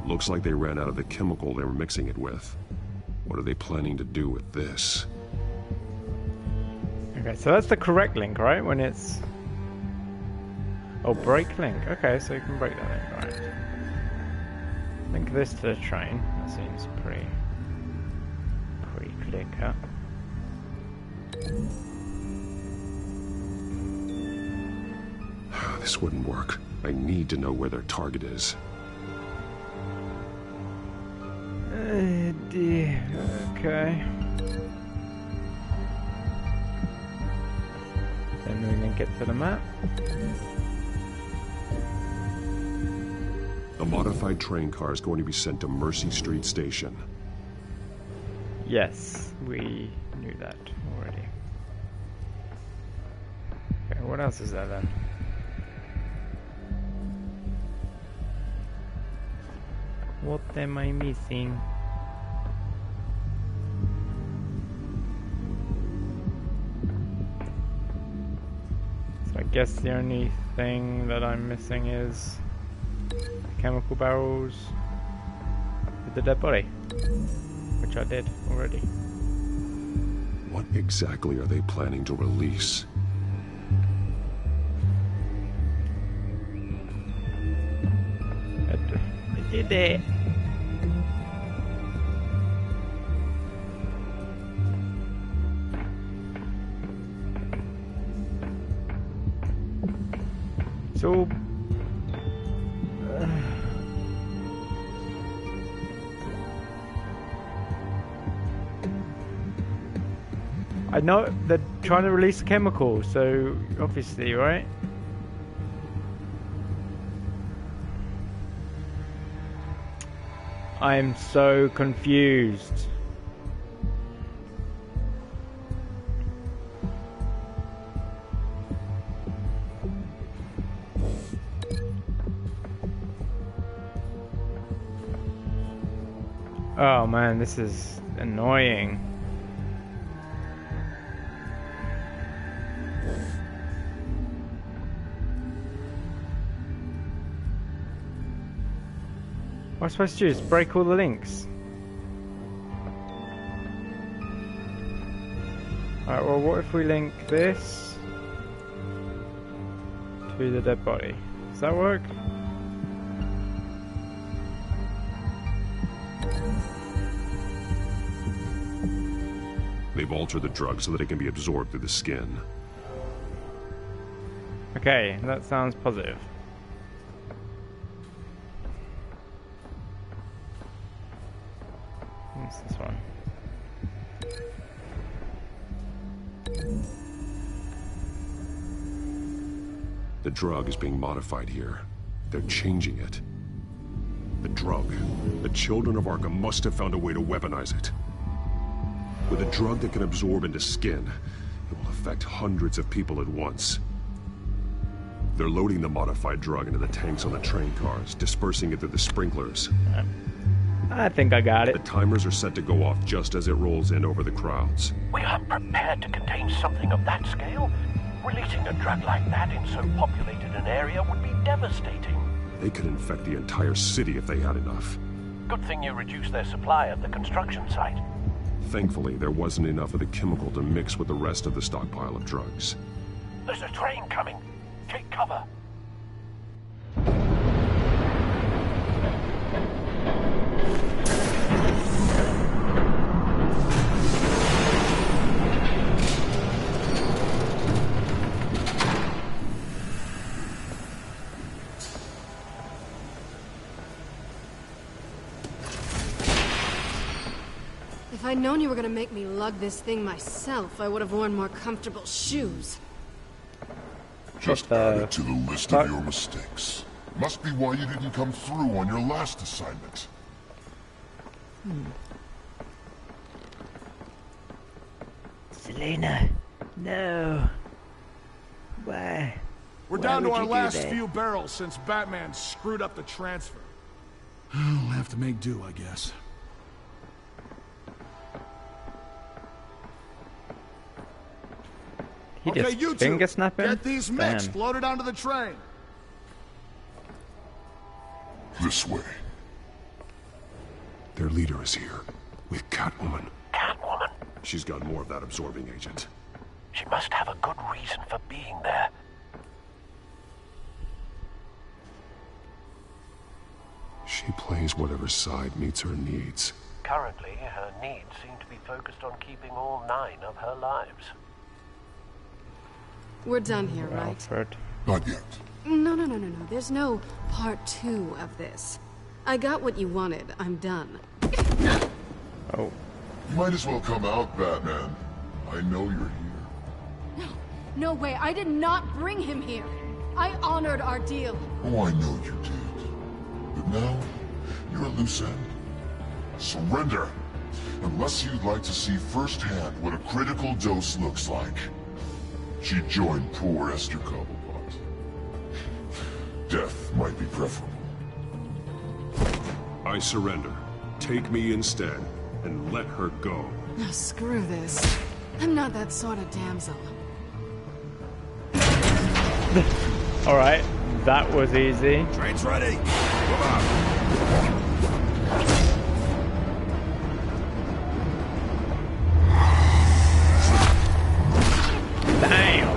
Looks like they ran out of the chemical they were mixing it with. What are they planning to do with this? Okay, so that's the correct link, right? When it's... Oh, break link. Okay, so you can break that link, right. Link this to the train. That seems pretty clear cut. This wouldn't work. I need to know where their target is. Dear. Okay. Then we link it to the map. A modified train car is going to be sent to Mercy Street Station. Yes, we knew that already. Okay, what else is there then? What am I missing? So I guess the only thing that I'm missing is the chemical barrels with the dead body, which I did already. What exactly are they planning to release? I did it. So I know they're trying to release the chemical, so obviously, right? I'm so confused. Oh man, this is annoying. What am I supposed to do? Just break all the links? Alright, well what if we link this to the dead body? Does that work? They've altered the drug so that it can be absorbed through the skin. Okay, that sounds positive. What's this one? The drug is being modified here. They're changing it. The drug. The children of Arkham must have found a way to weaponize it. With a drug that can absorb into skin, it will affect hundreds of people at once. They're loading the modified drug into the tanks on the train cars, dispersing it through the sprinklers. I think I got it. The timers are set to go off just as it rolls in over the crowds. We aren't prepared to contain something of that scale. Releasing a drug like that in so populated an area would be devastating. They could infect the entire city if they had enough. Good thing you reduced their supply at the construction site. Thankfully, there wasn't enough of the chemical to mix with the rest of the stockpile of drugs. There's a train coming. Take cover. If I'd known you were gonna make me lug this thing myself, I would have worn more comfortable shoes. Just add it to the list of your mistakes. Must be why you didn't come through on your last assignment. Selena, no. Why? We're down to our last few barrels since Batman screwed up the transfer. We'll have to make do, I guess. He Okay, just you finger two, snapping? get these mixed, Damn. loaded onto the train. This way. Their leader is here, with Catwoman. Catwoman? She's got more of that absorbing agent. She must have a good reason for being there. She plays whatever side meets her needs. Currently, her needs seem to be focused on keeping all 9 of her lives. We're done here, right? Alfred. Not yet. No. There's no part 2 of this. I got what you wanted. I'm done. Oh. You might as well come out, Batman. I know you're here. No way. I did not bring him here. I honored our deal. Oh, I know you did. But now, you're a loose end. Surrender! Unless you'd like to see firsthand what a critical dose looks like. She joined poor Esther Cobblepot. Death might be preferable. I surrender. Take me instead, and let her go. No, screw this. I'm not that sort of damsel. Alright, that was easy. Train's ready. Come on. Damn.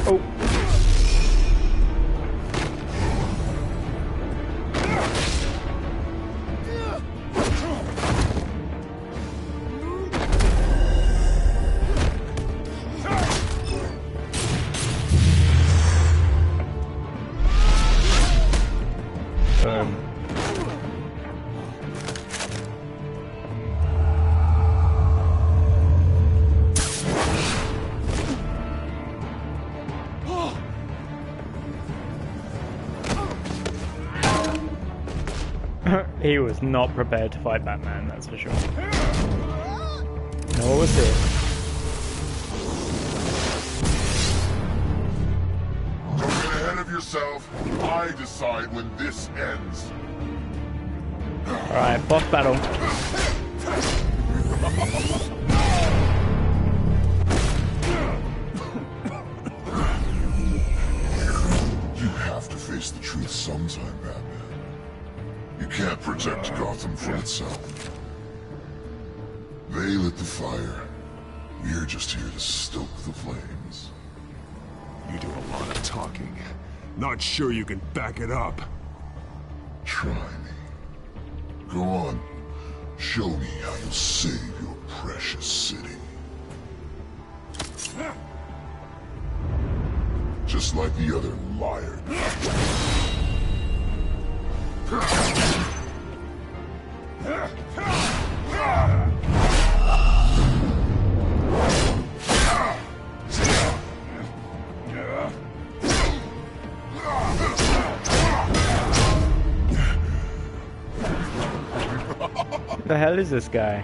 Oh. He was not prepared to fight Batman, that's for sure. Nor was he. Don't get ahead of yourself. I decide when this ends. Alright, boss battle. You have to face the truth sometime, Batman. You can't protect Gotham from itself. They lit the fire. We're just here to stoke the flames. You do a lot of talking. Not sure you can back it up. Try me. Go on. Show me how you'll save your precious city. Just like the other liar. What the hell is this guy?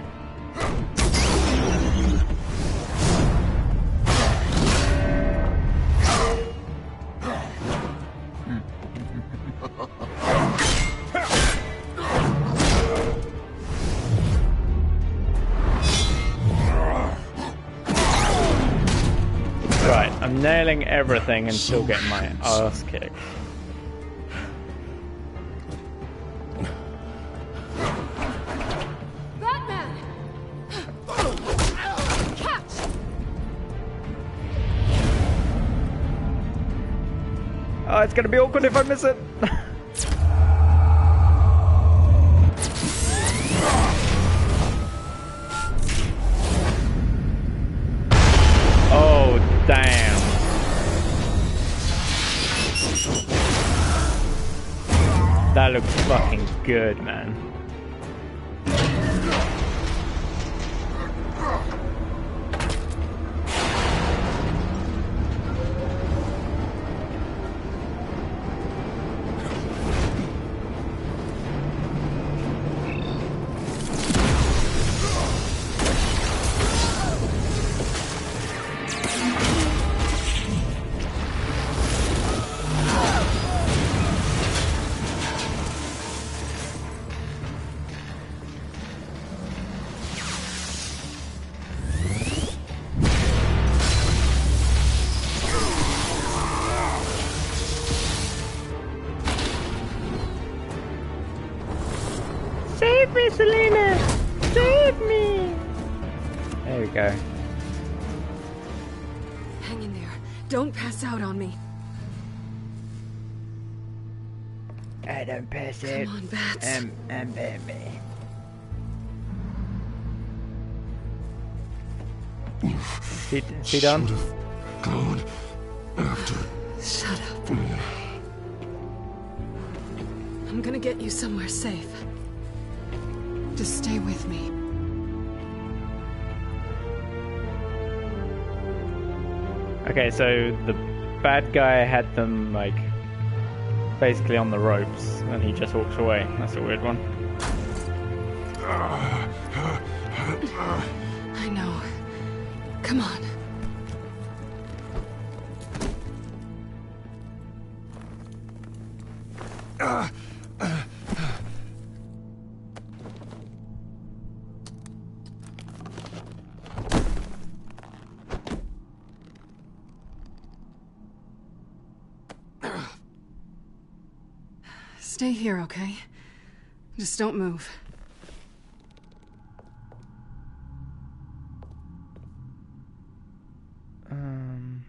Right, I'm nailing everything and still getting my ass kicked. Oh, it's gonna be awkward if I miss it. Oh, damn. That looks fucking good, man. Save me, Selena! Save me! There we go. Hang in there. Don't pass out on me. I don't pass out. Come on, Bats. I'm baby. Is he done? Gone after. Shut up. I'm gonna get you somewhere safe. Just stay with me. Okay, so the bad guy had them, like, basically on the ropes, and he just walks away. That's a weird one. I know. Come on. Stay here, okay? Just don't move. I'm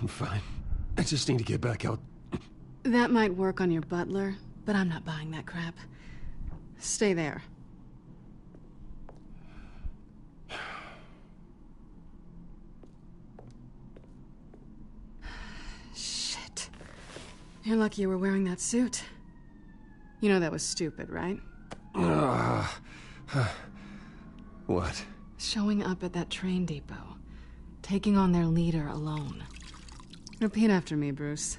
fine. I just need to get back out. That might work on your butler, but I'm not buying that crap. Stay there. Shit. You're lucky you were wearing that suit. You know that was stupid, right? What? Showing up at that train depot. Taking on their leader alone. Repeat after me, Bruce.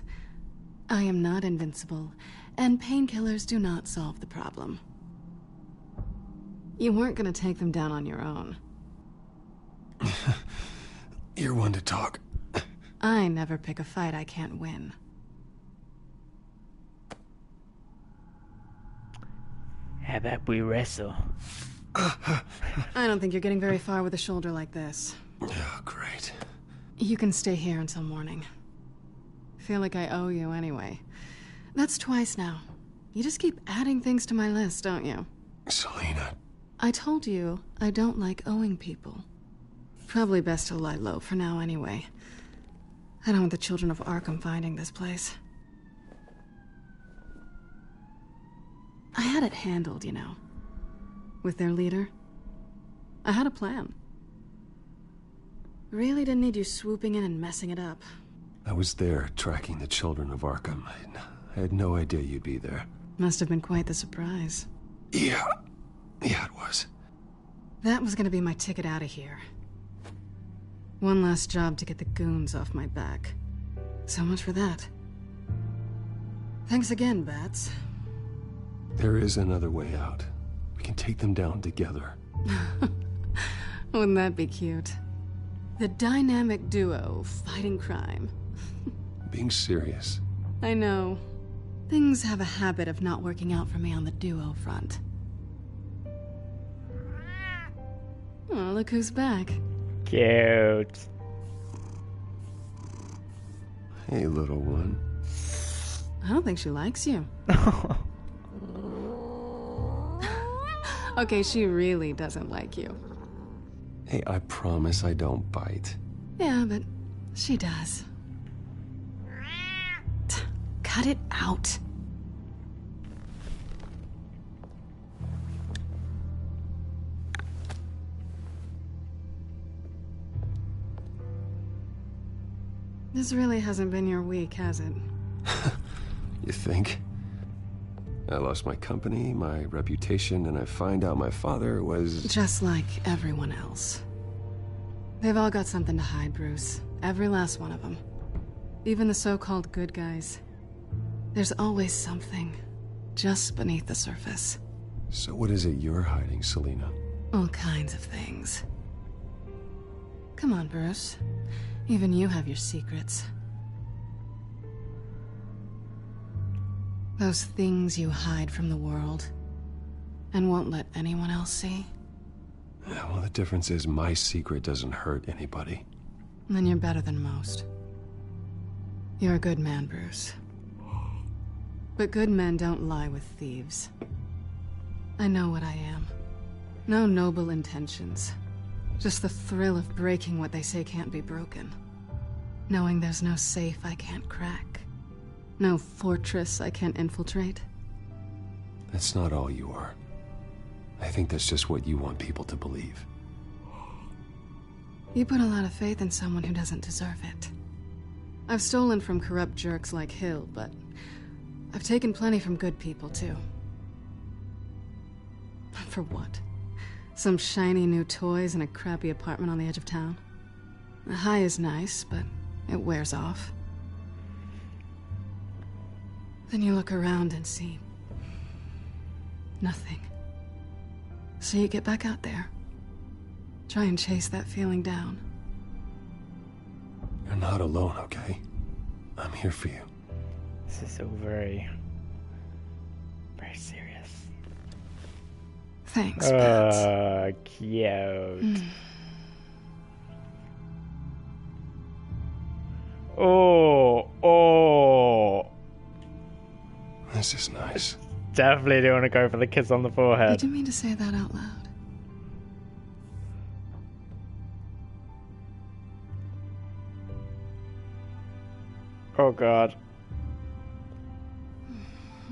I am not invincible, and painkillers do not solve the problem. You weren't gonna take them down on your own. You're one to talk. I never pick a fight I can't win. How about we wrestle? I don't think you're getting very far with a shoulder like this. Oh, great. You can stay here until morning. Feel like I owe you anyway. That's twice now. You just keep adding things to my list, don't you? Selena. I told you I don't like owing people. Probably best to lie low for now anyway. I don't want the children of Arkham finding this place. I had it handled, you know. With their leader. I had a plan. Really didn't need you swooping in and messing it up. I was there tracking the children of Arkham. I had no idea you'd be there. Must have been quite the surprise. Yeah, it was. That was gonna be my ticket out of here. One last job to get the goons off my back. So much for that. Thanks again, Bats. There is another way out. We can take them down together. Wouldn't that be cute? The dynamic duo fighting crime. Being serious. I know. Things have a habit of not working out for me on the duo front. Oh, look who's back. Cute. Hey, little one. I don't think she likes you. Okay, she really doesn't like you. Hey, I promise I don't bite. Yeah, but she does. Cut it out. This really hasn't been your week, has it? You think? I lost my company, my reputation, and I find out my father was... Just like everyone else. They've all got something to hide, Bruce. Every last one of them. Even the so-called good guys. There's always something just beneath the surface. So what is it you're hiding, Selina? All kinds of things. Come on, Bruce. Even you have your secrets. Those things you hide from the world and won't let anyone else see. Yeah, well, the difference is my secret doesn't hurt anybody. Then you're better than most. You're a good man, Bruce. But good men don't lie with thieves. I know what I am. No noble intentions. Just the thrill of breaking what they say can't be broken. Knowing there's no safe I can't crack. No fortress I can't infiltrate. That's not all you are. I think that's just what you want people to believe. You put a lot of faith in someone who doesn't deserve it. I've stolen from corrupt jerks like Hill, but I've taken plenty from good people, too. For what? Some shiny new toys and a crappy apartment on the edge of town? The high is nice, but it wears off. Then you look around and see nothing. So you get back out there. Try and chase that feeling down. You're not alone, okay? I'm here for you. This is all very serious. Thanks, Bats. Cute. Oh. This is nice. Definitely do want to go for the kiss on the forehead. Did you mean to say that out loud? Oh god.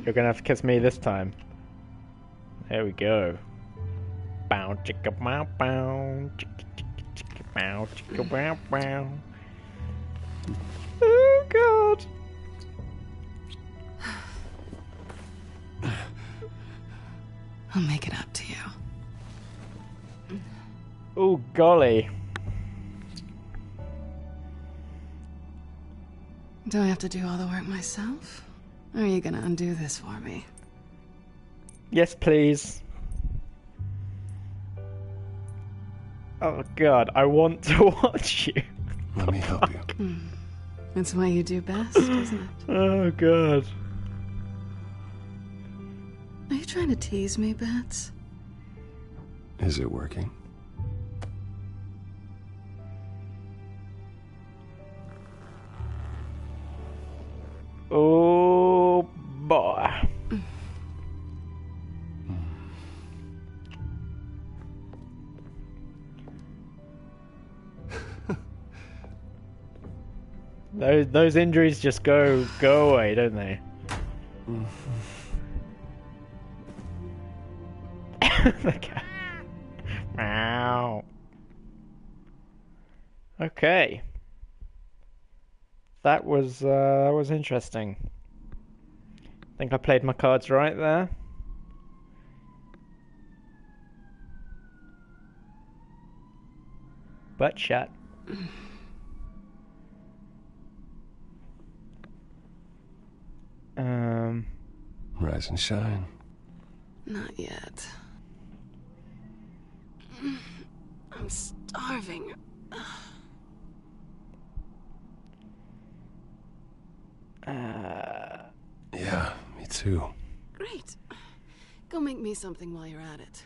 You're gonna have to kiss me this time. There we go. Bow chicka bow bow chicka chicka chicka bow chicka bow bow. Oh god. I'll make it up to you. Oh golly. Do I have to do all the work myself? Or are you gonna undo this for me? Yes, please. Oh god, I want to watch you. Let me help you. That's what you do best, isn't it? Oh god. Are you trying to tease me, Bats? Is it working? Oh boy. Those injuries just go away, don't they? The cat. Meow. Okay. That was interesting. I think I played my cards right there. But shut. Rise and shine. Not yet. I'm starving. Yeah, me too. Great. Go make me something while you're at it.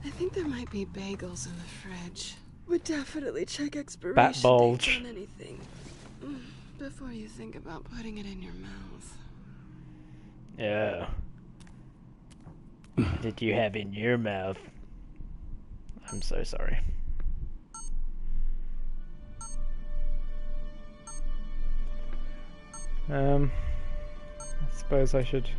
I think there might be bagels in the fridge. Would definitely check expiration Bat bulge. dates on anything before you think about putting it in your mouth. Yeah. Did you have in your mouth? I'm so sorry. I suppose I should.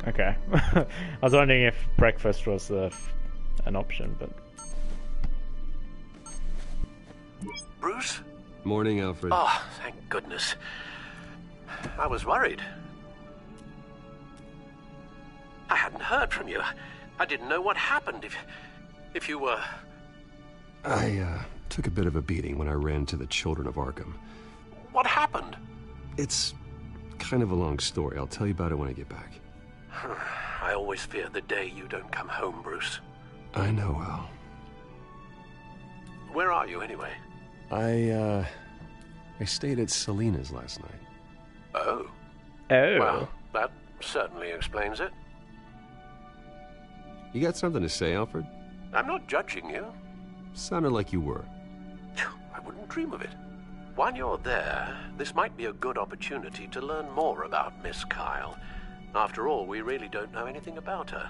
Okay. I was wondering if breakfast was an option, but. Bruce? Morning, Alfred. Oh, thank goodness. I was worried. I hadn't heard from you. I didn't know what happened if you were... I took a bit of a beating when I ran to the Children of Arkham. What happened? It's kind of a long story. I'll tell you about it when I get back. I always fear the day you don't come home, Bruce. I know, Al. Where are you, anyway? I stayed at Selena's last night. Oh. Oh. Well, that certainly explains it. You got something to say, Alfred? I'm not judging you. Sounded like you were. I wouldn't dream of it. While you're there, this might be a good opportunity to learn more about Miss Kyle. After all, we really don't know anything about her.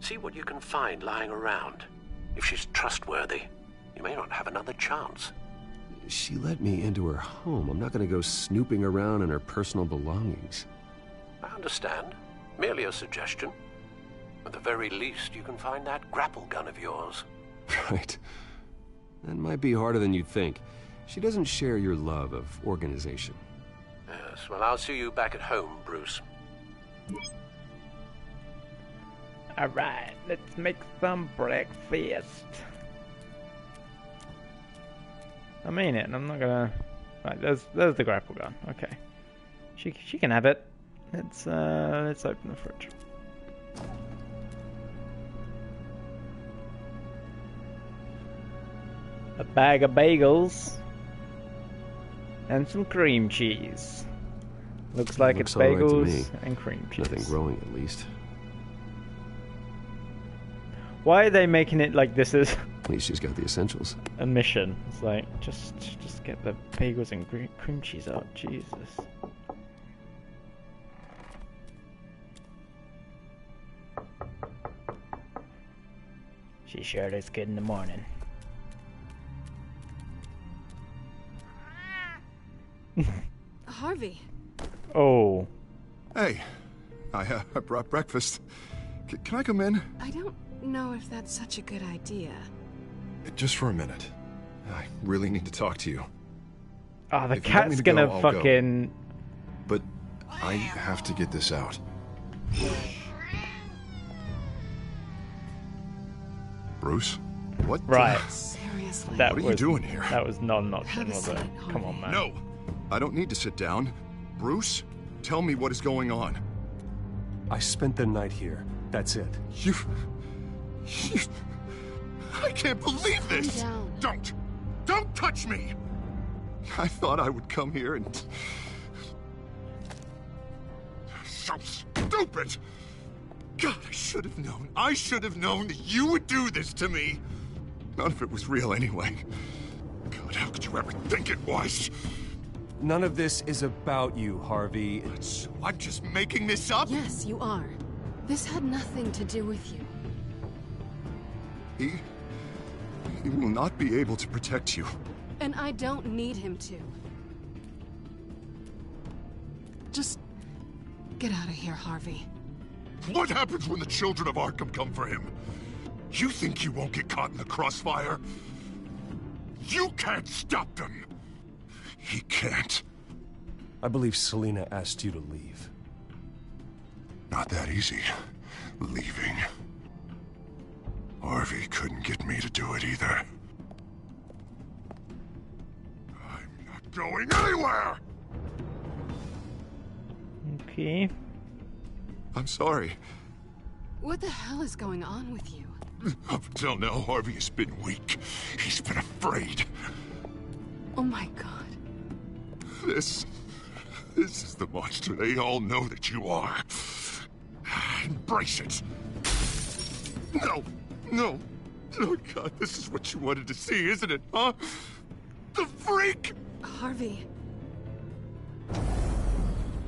See what you can find lying around. If she's trustworthy, you may not have another chance. She let me into her home. I'm not going to go snooping around in her personal belongings. I understand. Merely a suggestion. At the very least, you can find that grapple gun of yours. Right. That might be harder than you'd think. She doesn't share your love of organization. Yes, well, I'll see you back at home, Bruce. Alright, let's make some breakfast. I mean it, and I'm not gonna... Right, there's the grapple gun. Okay. She can have it. Let's open the fridge. A bag of bagels and some cream cheese. Looks like it's all right to bagels me. and cream cheese. Nothing growing, at least. Why are they making it like this is At least she's got the essentials. a mission? It's like just get the bagels and cream cheese out. Jesus. She sure is good in the morning. Harvey. Oh. Hey, I brought breakfast. Can I come in? I don't know if that's such a good idea. Just for a minute. I really need to talk to you. Oh, the If you want me cat's to gonna go, I'll go. fucking... But I have to get this out. Bruce? What the- Right. Seriously. That What are you was, doing here? That was not an option, Have a was it? seat, Come on, man. No, I don't need to sit down. Bruce, tell me what is going on. I spent the night here. That's it. You... I can't believe this! Calm down. Don't touch me! I thought I would come here and... So stupid! God, I should have known. I should have known that you would do this to me. None of it was real anyway. God, how could you ever think it was? None of this is about you, Harvey. So I'm just making this up? Yes, you are. This had nothing to do with you. He will not be able to protect you. And I don't need him to. Just get out of here, Harvey. What happens when the children of Arkham come for him? You think you won't get caught in the crossfire? You can't stop them! He can't. I believe Selena asked you to leave. Not that easy. Leaving. Harvey couldn't get me to do it either. I'm not going anywhere! Okay. I'm sorry. What the hell is going on with you? Up until now, Harvey has been weak. He's been afraid. Oh my god. This is the monster they all know that you are. Embrace it. No. Oh God, this is what you wanted to see, isn't it, huh? The freak! Harvey.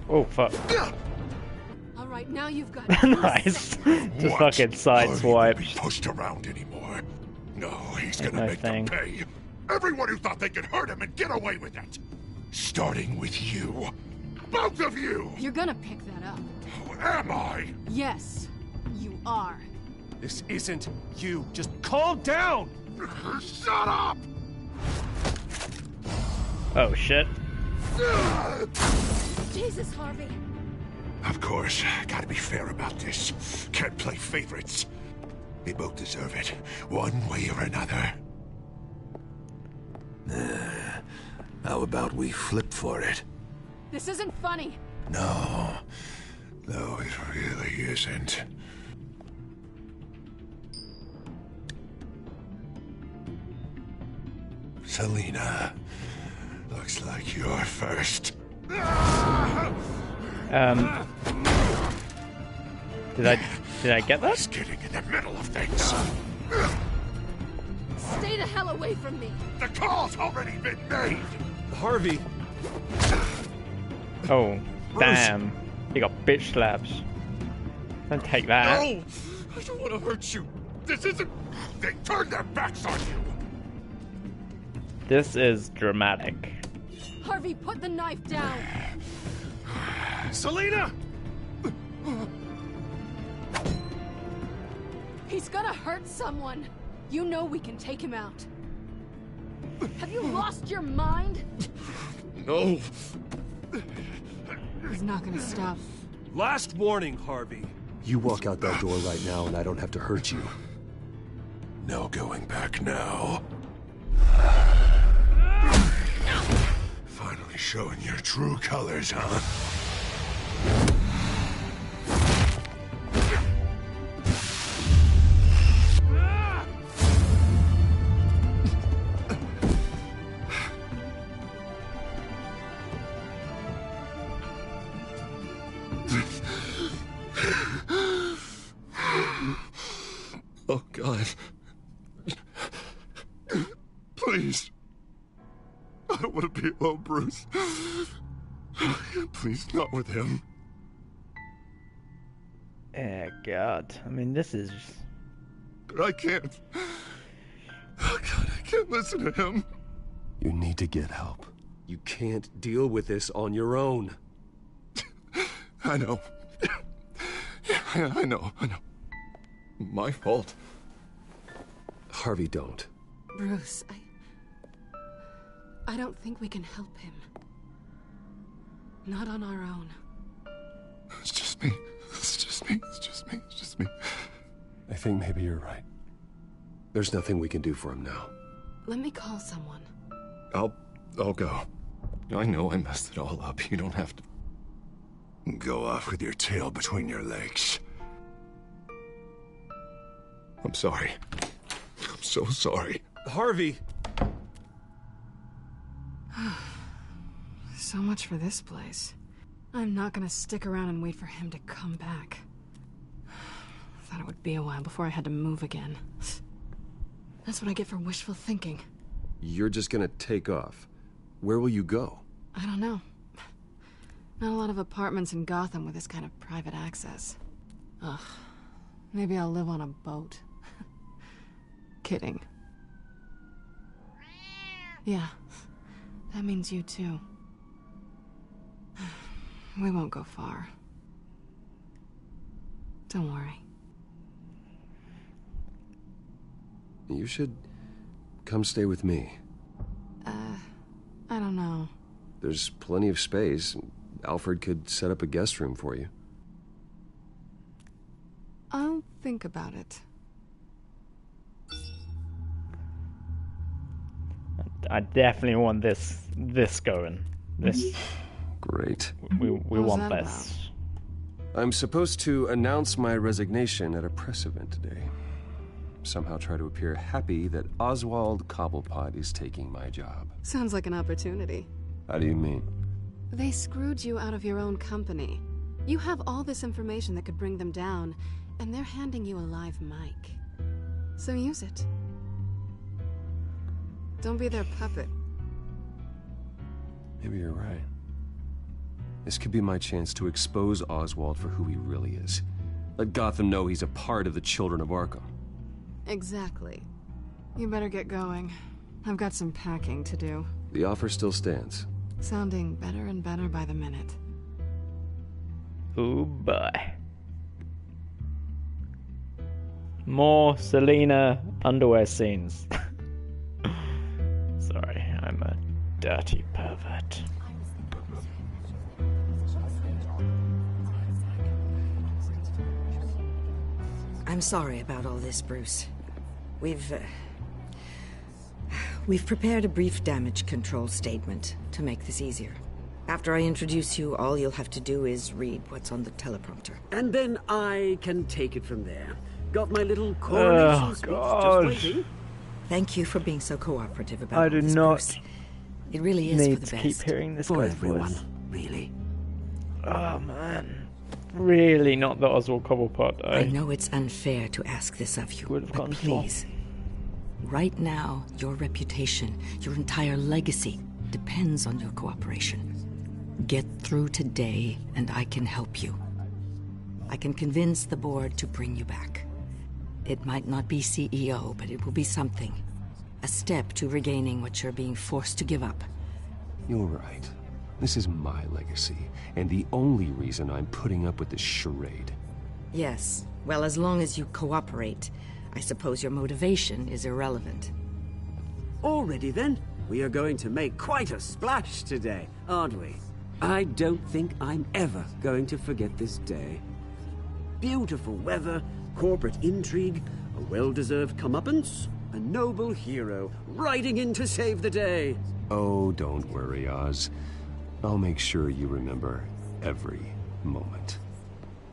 Oh, fuck. All right, now you've got... Nice. Just fucking sideswipe. Pushed around anymore. No, he's Ain't gonna no make thing. them pay. Everyone who thought they could hurt him and get away with it. Starting with you. Both of you! You're gonna pick that up. Who am I? Yes, you are. This isn't you. Just calm down! Shut up! Oh, shit. Jesus, Harvey. Of course, gotta be fair about this. Can't play favorites. They both deserve it, one way or another. How about we flip for it? This isn't funny. No, it really isn't. Selina, looks like you're first. Did I get that? Just getting in the middle of things. Stay the hell away from me. The call's already been made. Harvey. Oh, damn. He got bitch slaps. Don't take that. No! I don't want to hurt you. This isn't... They turned their backs on you. This is dramatic. Harvey, put the knife down. Selina! He's gonna hurt someone. You know we can take him out. Have you lost your mind? No. He's not gonna stop. Last warning, Harvey. You walk out that door right now and I don't have to hurt you. No going back now. Finally showing your true colors, huh? Oh, God. Please. I don't want to be alone, Bruce. Please, not with him. Oh, God. I mean, this is... But I can't. Oh, God, I can't listen to him. You need to get help. You can't deal with this on your own. I know. Yeah, I know. My fault. Harvey, don't. Bruce, I don't think we can help him. Not on our own. It's just me. I think maybe you're right. There's nothing we can do for him now. Let me call someone. I'll go. I know I messed it all up. You don't have to go off with your tail between your legs. I'm sorry. I'm so sorry. Harvey! So much for this place. I'm not gonna stick around and wait for him to come back. Thought it would be a while before I had to move again. That's what I get for wishful thinking. You're just gonna take off. Where will you go? I don't know. Not a lot of apartments in Gotham with this kind of private access. Ugh. Maybe I'll live on a boat. Kidding. Yeah. That means you too. We won't go far. Don't worry. You should come stay with me. I don't know. There's plenty of space. Alfred could set up a guest room for you. I'll think about it. I definitely want this going. This. Great. We want that this. I'm supposed to announce my resignation at a press event today. Somehow try to appear happy that Oswald Cobblepot is taking my job. Sounds like an opportunity. How do you mean? They screwed you out of your own company. You have all this information that could bring them down, and they're handing you a live mic. So use it. Don't be their puppet. Maybe you're right. This could be my chance to expose Oswald for who he really is. Let Gotham know he's a part of the Children of Arkham. Exactly. You better get going. I've got some packing to do. The offer still stands. Sounding better and better by the minute. Oh boy. More Selena underwear scenes. Sorry, I'm a dirty pervert. I'm sorry about all this, Bruce. We've prepared a brief damage control statement to make this easier. After I introduce you, all you'll have to do is read what's on the teleprompter. And then I can take it from there. Got my little coronation speech just waiting. Thank you for being so cooperative about I all do this, not Bruce. It really is need for the to best. keep hearing this For guy's everyone, voice. really. Oh man, really not the Oswald Cobblepot. I know it's unfair to ask this of you, but please. Right now, your reputation, your entire legacy, depends on your cooperation. Get through today, and I can help you. I can convince the board to bring you back. It might not be CEO, but it will be something. A step to regaining what you're being forced to give up. You're right. This is my legacy, and the only reason I'm putting up with this charade. Yes. Well, as long as you cooperate, I suppose your motivation is irrelevant. Already then, we are going to make quite a splash today, aren't we? I don't think I'm ever going to forget this day. Beautiful weather, corporate intrigue, a well-deserved comeuppance, a noble hero riding in to save the day. Oh, don't worry, Oz. I'll make sure you remember every moment.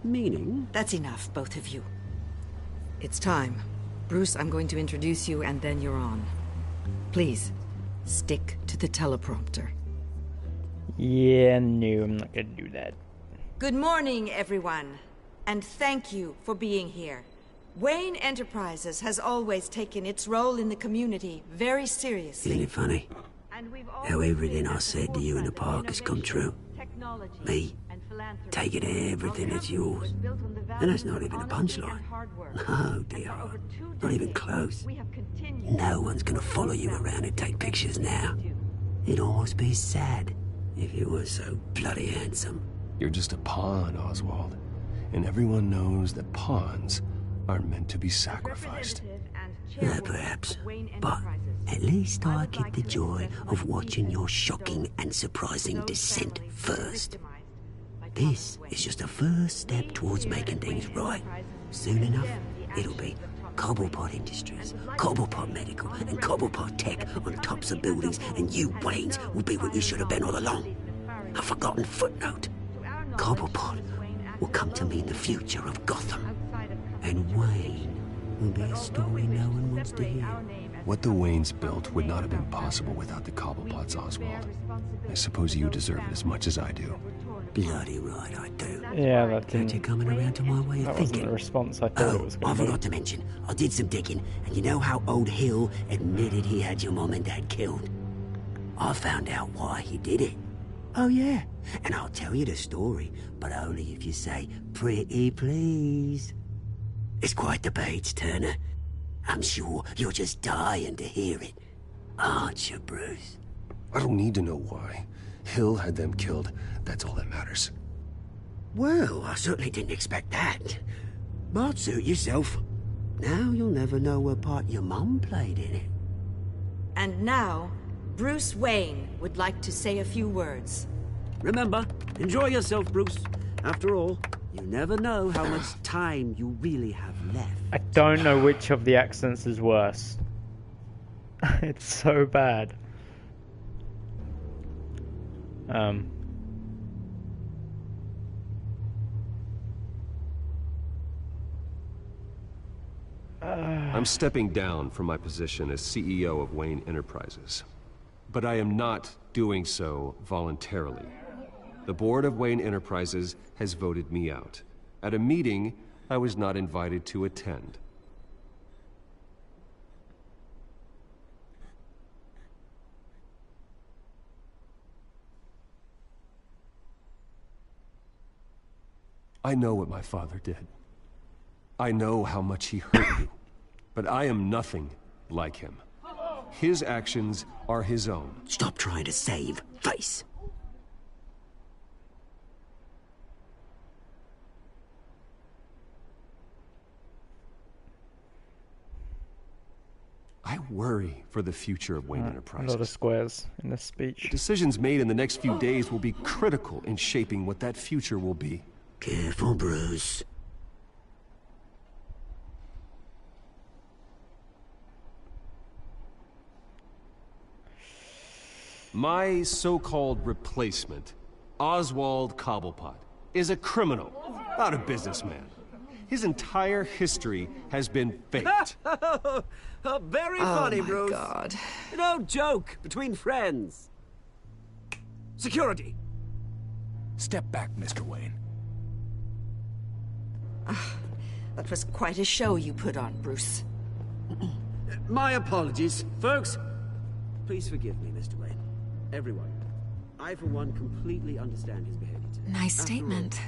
Meaning? That's enough, both of you. It's time. Bruce, I'm going to introduce you, and then you're on. Please, stick to the teleprompter. Yeah, no, I'm not gonna do that. Good morning, everyone, and thank you for being here. Wayne Enterprises has always taken its role in the community very seriously. Isn't it funny? How everything I said to you in the park has come true. Me, taking everything that's yours. And that's not even a punchline. No, dear. Not even close. No one's gonna follow you around and take pictures now. It'd almost be sad if you were so bloody handsome. You're just a pawn, Oswald. And everyone knows that pawns are meant to be sacrificed. Perhaps. But at least I get the joy of watching your shocking and surprising descent first. This is just a first step towards making things right. Soon enough, it'll be Cobblepot Industries, Cobblepot Medical, and Cobblepot Tech on tops of buildings, and you, Waynes, will be what you should have been all along. A forgotten footnote. Cobblepot will come to mean the future of Gotham. And Wayne will be a story no one wants to hear. What the Waynes built would not have been possible without the Cobblepots, Oswald. I suppose you deserve it as much as I do. Bloody right I do. Yeah, that didn't... Aren't you coming around to my way of that thinking? wasn't the response I thought it was I going to be. forgot to mention, I did some digging, and you know how old Hill admitted he had your mom and dad killed? I found out why he did it. Oh yeah, and I'll tell you the story, but only if you say, pretty please. It's quite the page, Turner. I'm sure you're just dying to hear it. Aren't you, Bruce? I don't need to know why. Hill had them killed. That's all that matters. Well, I certainly didn't expect that. But suit yourself. Now you'll never know what part your mum played in it. And now, Bruce Wayne would like to say a few words. Remember, enjoy yourself, Bruce. After all, you never know how much time you really have left. I don't know which of the accents is worse. It's so bad. I'm stepping down from my position as CEO of Wayne Enterprises. But I am not doing so voluntarily. The board of Wayne Enterprises has voted me out, at a meeting I was not invited to attend. I know what my father did. I know how much he hurt you, but I am nothing like him. his actions are his own. Stop trying to save face. I worry for the future of Wayne A Enterprises. lot of squares in this speech. Decisions made in the next few days will be critical in shaping what that future will be. Careful, Bruce. My so-called replacement, Oswald Cobblepot, is a criminal, not a businessman. His entire history has been faked. Very funny, Bruce. Oh, my God. No joke between friends. Security. Step back, Mr. Wayne. That was quite a show you put on, Bruce. My apologies, folks. Please forgive me, Mr. Wayne. Everyone. I, for one, completely understand his behavior today. Nice After all, statement.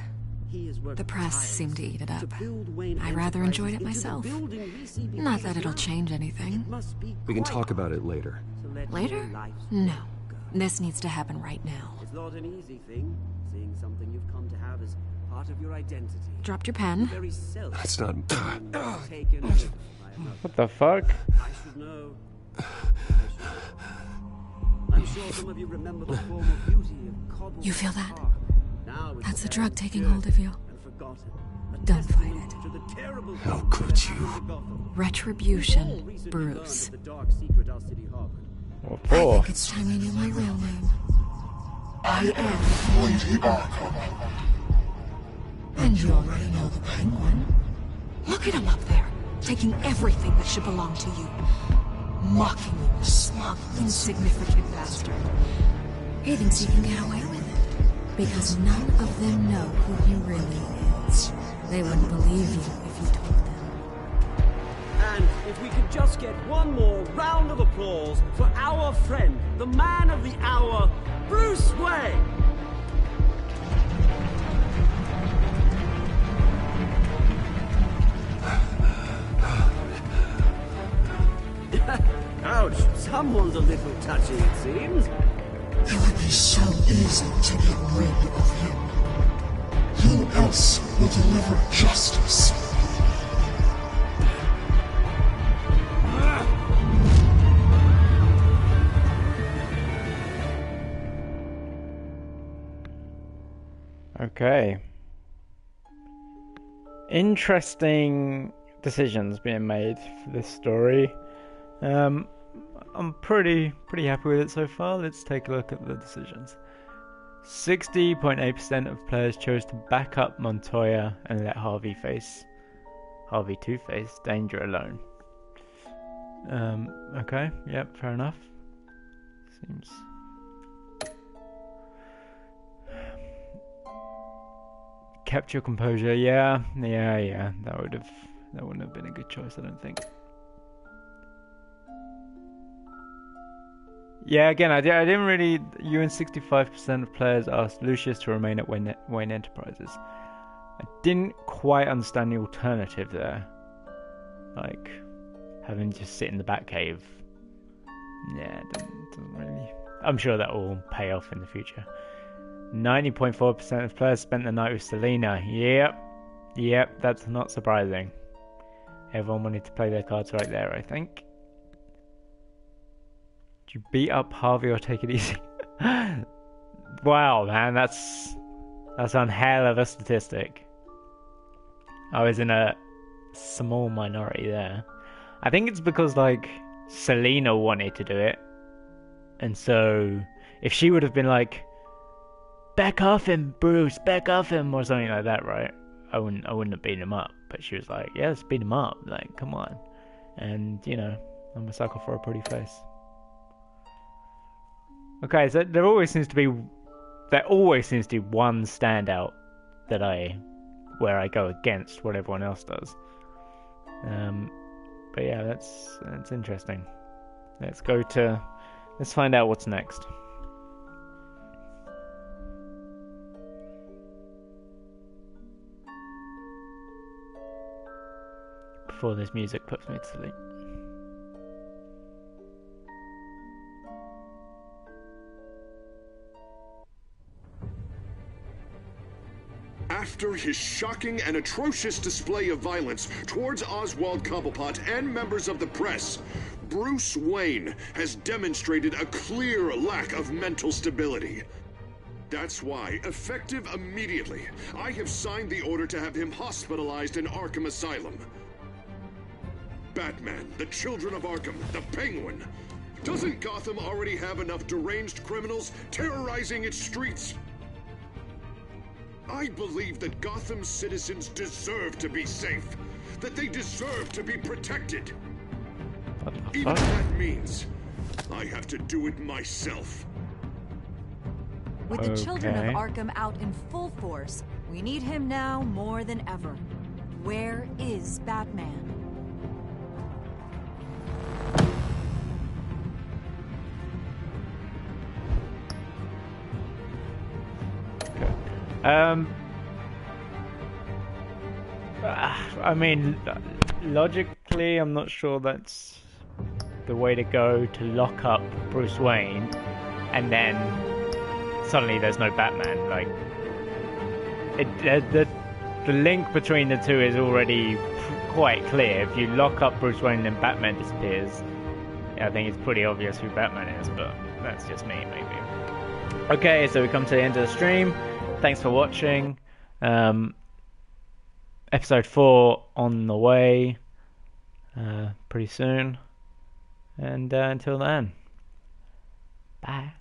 he has worked The press tirelessly seemed to eat it up. to build Wayne I rather Enterprises enjoyed it into the myself. building we see before Not that us it'll now. change anything. It must be We can quite talk about it later. to let Later? your life No. This needs to happen right now. It's not an easy thing, seeing something you've come to have as part of your identity. Dropped your pen. Very self. That's not... Taken over by another. What the fuck? I should know. I'm sure some of you remember the former beauty of Cobble. You feel that? Park. Now it's That's the a drug bad taking dirt hold of you. and forgotten. A Don't fight testament it. to the terrible How things could that you? happened to Gotham. We've all Retribution, recently Bruce. learned of the dark secret our city harbored. What I for? think it's time you knew my real name. I am Lady Arkham. And you already know the Penguin. Look at him up there, taking everything that should belong to you. Mocking you, the smug, insignificant bastard. He thinks he can get away with it. Because none of them know who he really is. They wouldn't believe you if you told them. And if we could just get one more round of applause for our friend, the man of the hour, Bruce Wayne. Ouch, someone's a little touchy, it seems. It would be so easy to get rid of him. Who else will deliver justice? Okay. Interesting decisions being made for this story. I'm pretty happy with it so far. Let's take a look at the decisions. 60.8% of players chose to back up Montoya and let Harvey Two-Face danger alone. Okay, yep, fair enough. Seems kept your composure. Yeah. That wouldn't have been a good choice, I don't think. Yeah, again, I didn't really. You and 65% of players asked Lucius to remain at Wayne Enterprises. I didn't quite understand the alternative there, like having to sit in the Batcave. Yeah, it doesn't really. I'm sure that will pay off in the future. 90.4% of players spent the night with Selina. Yep, that's not surprising. Everyone wanted to play their cards right there, I think. Did you beat up Harvey or take it easy? Wow, man, that's one hell of a statistic. I was in a small minority there. I think it's because, like, Selina wanted to do it. And so, if she would have been like, back off him, Bruce, back off him, or something like that, right? I wouldn't have beaten him up. But she was like, yeah, let's beat him up. Like, come on. And, you know, I'm a sucker for a pretty face. Okay, so there always seems to be one standout where I go against what everyone else does. But yeah, that's interesting. Let's find out what's next. Before this music puts me to sleep. After his shocking and atrocious display of violence towards Oswald Cobblepot and members of the press, Bruce Wayne has demonstrated a clear lack of mental stability. That's why, effective immediately, I have signed the order to have him hospitalized in Arkham Asylum. Batman, the Children of Arkham, the Penguin. Doesn't Gotham already have enough deranged criminals terrorizing its streets? I believe that Gotham's citizens deserve to be safe, that they deserve to be protected. Even if that means I have to do it myself. With the children of Arkham out in full force, we need him now more than ever. Where is Batman? I mean, logically, I'm not sure that's the way to go, to lock up Bruce Wayne and then suddenly there's no Batman. Like, the link between the two is already quite clear. If you lock up Bruce Wayne and Batman disappears, I think it's pretty obvious who Batman is, but that's just me, maybe. Okay, so we come to the end of the stream. Thanks for watching. Episode 4 on the way pretty soon. And until then, bye.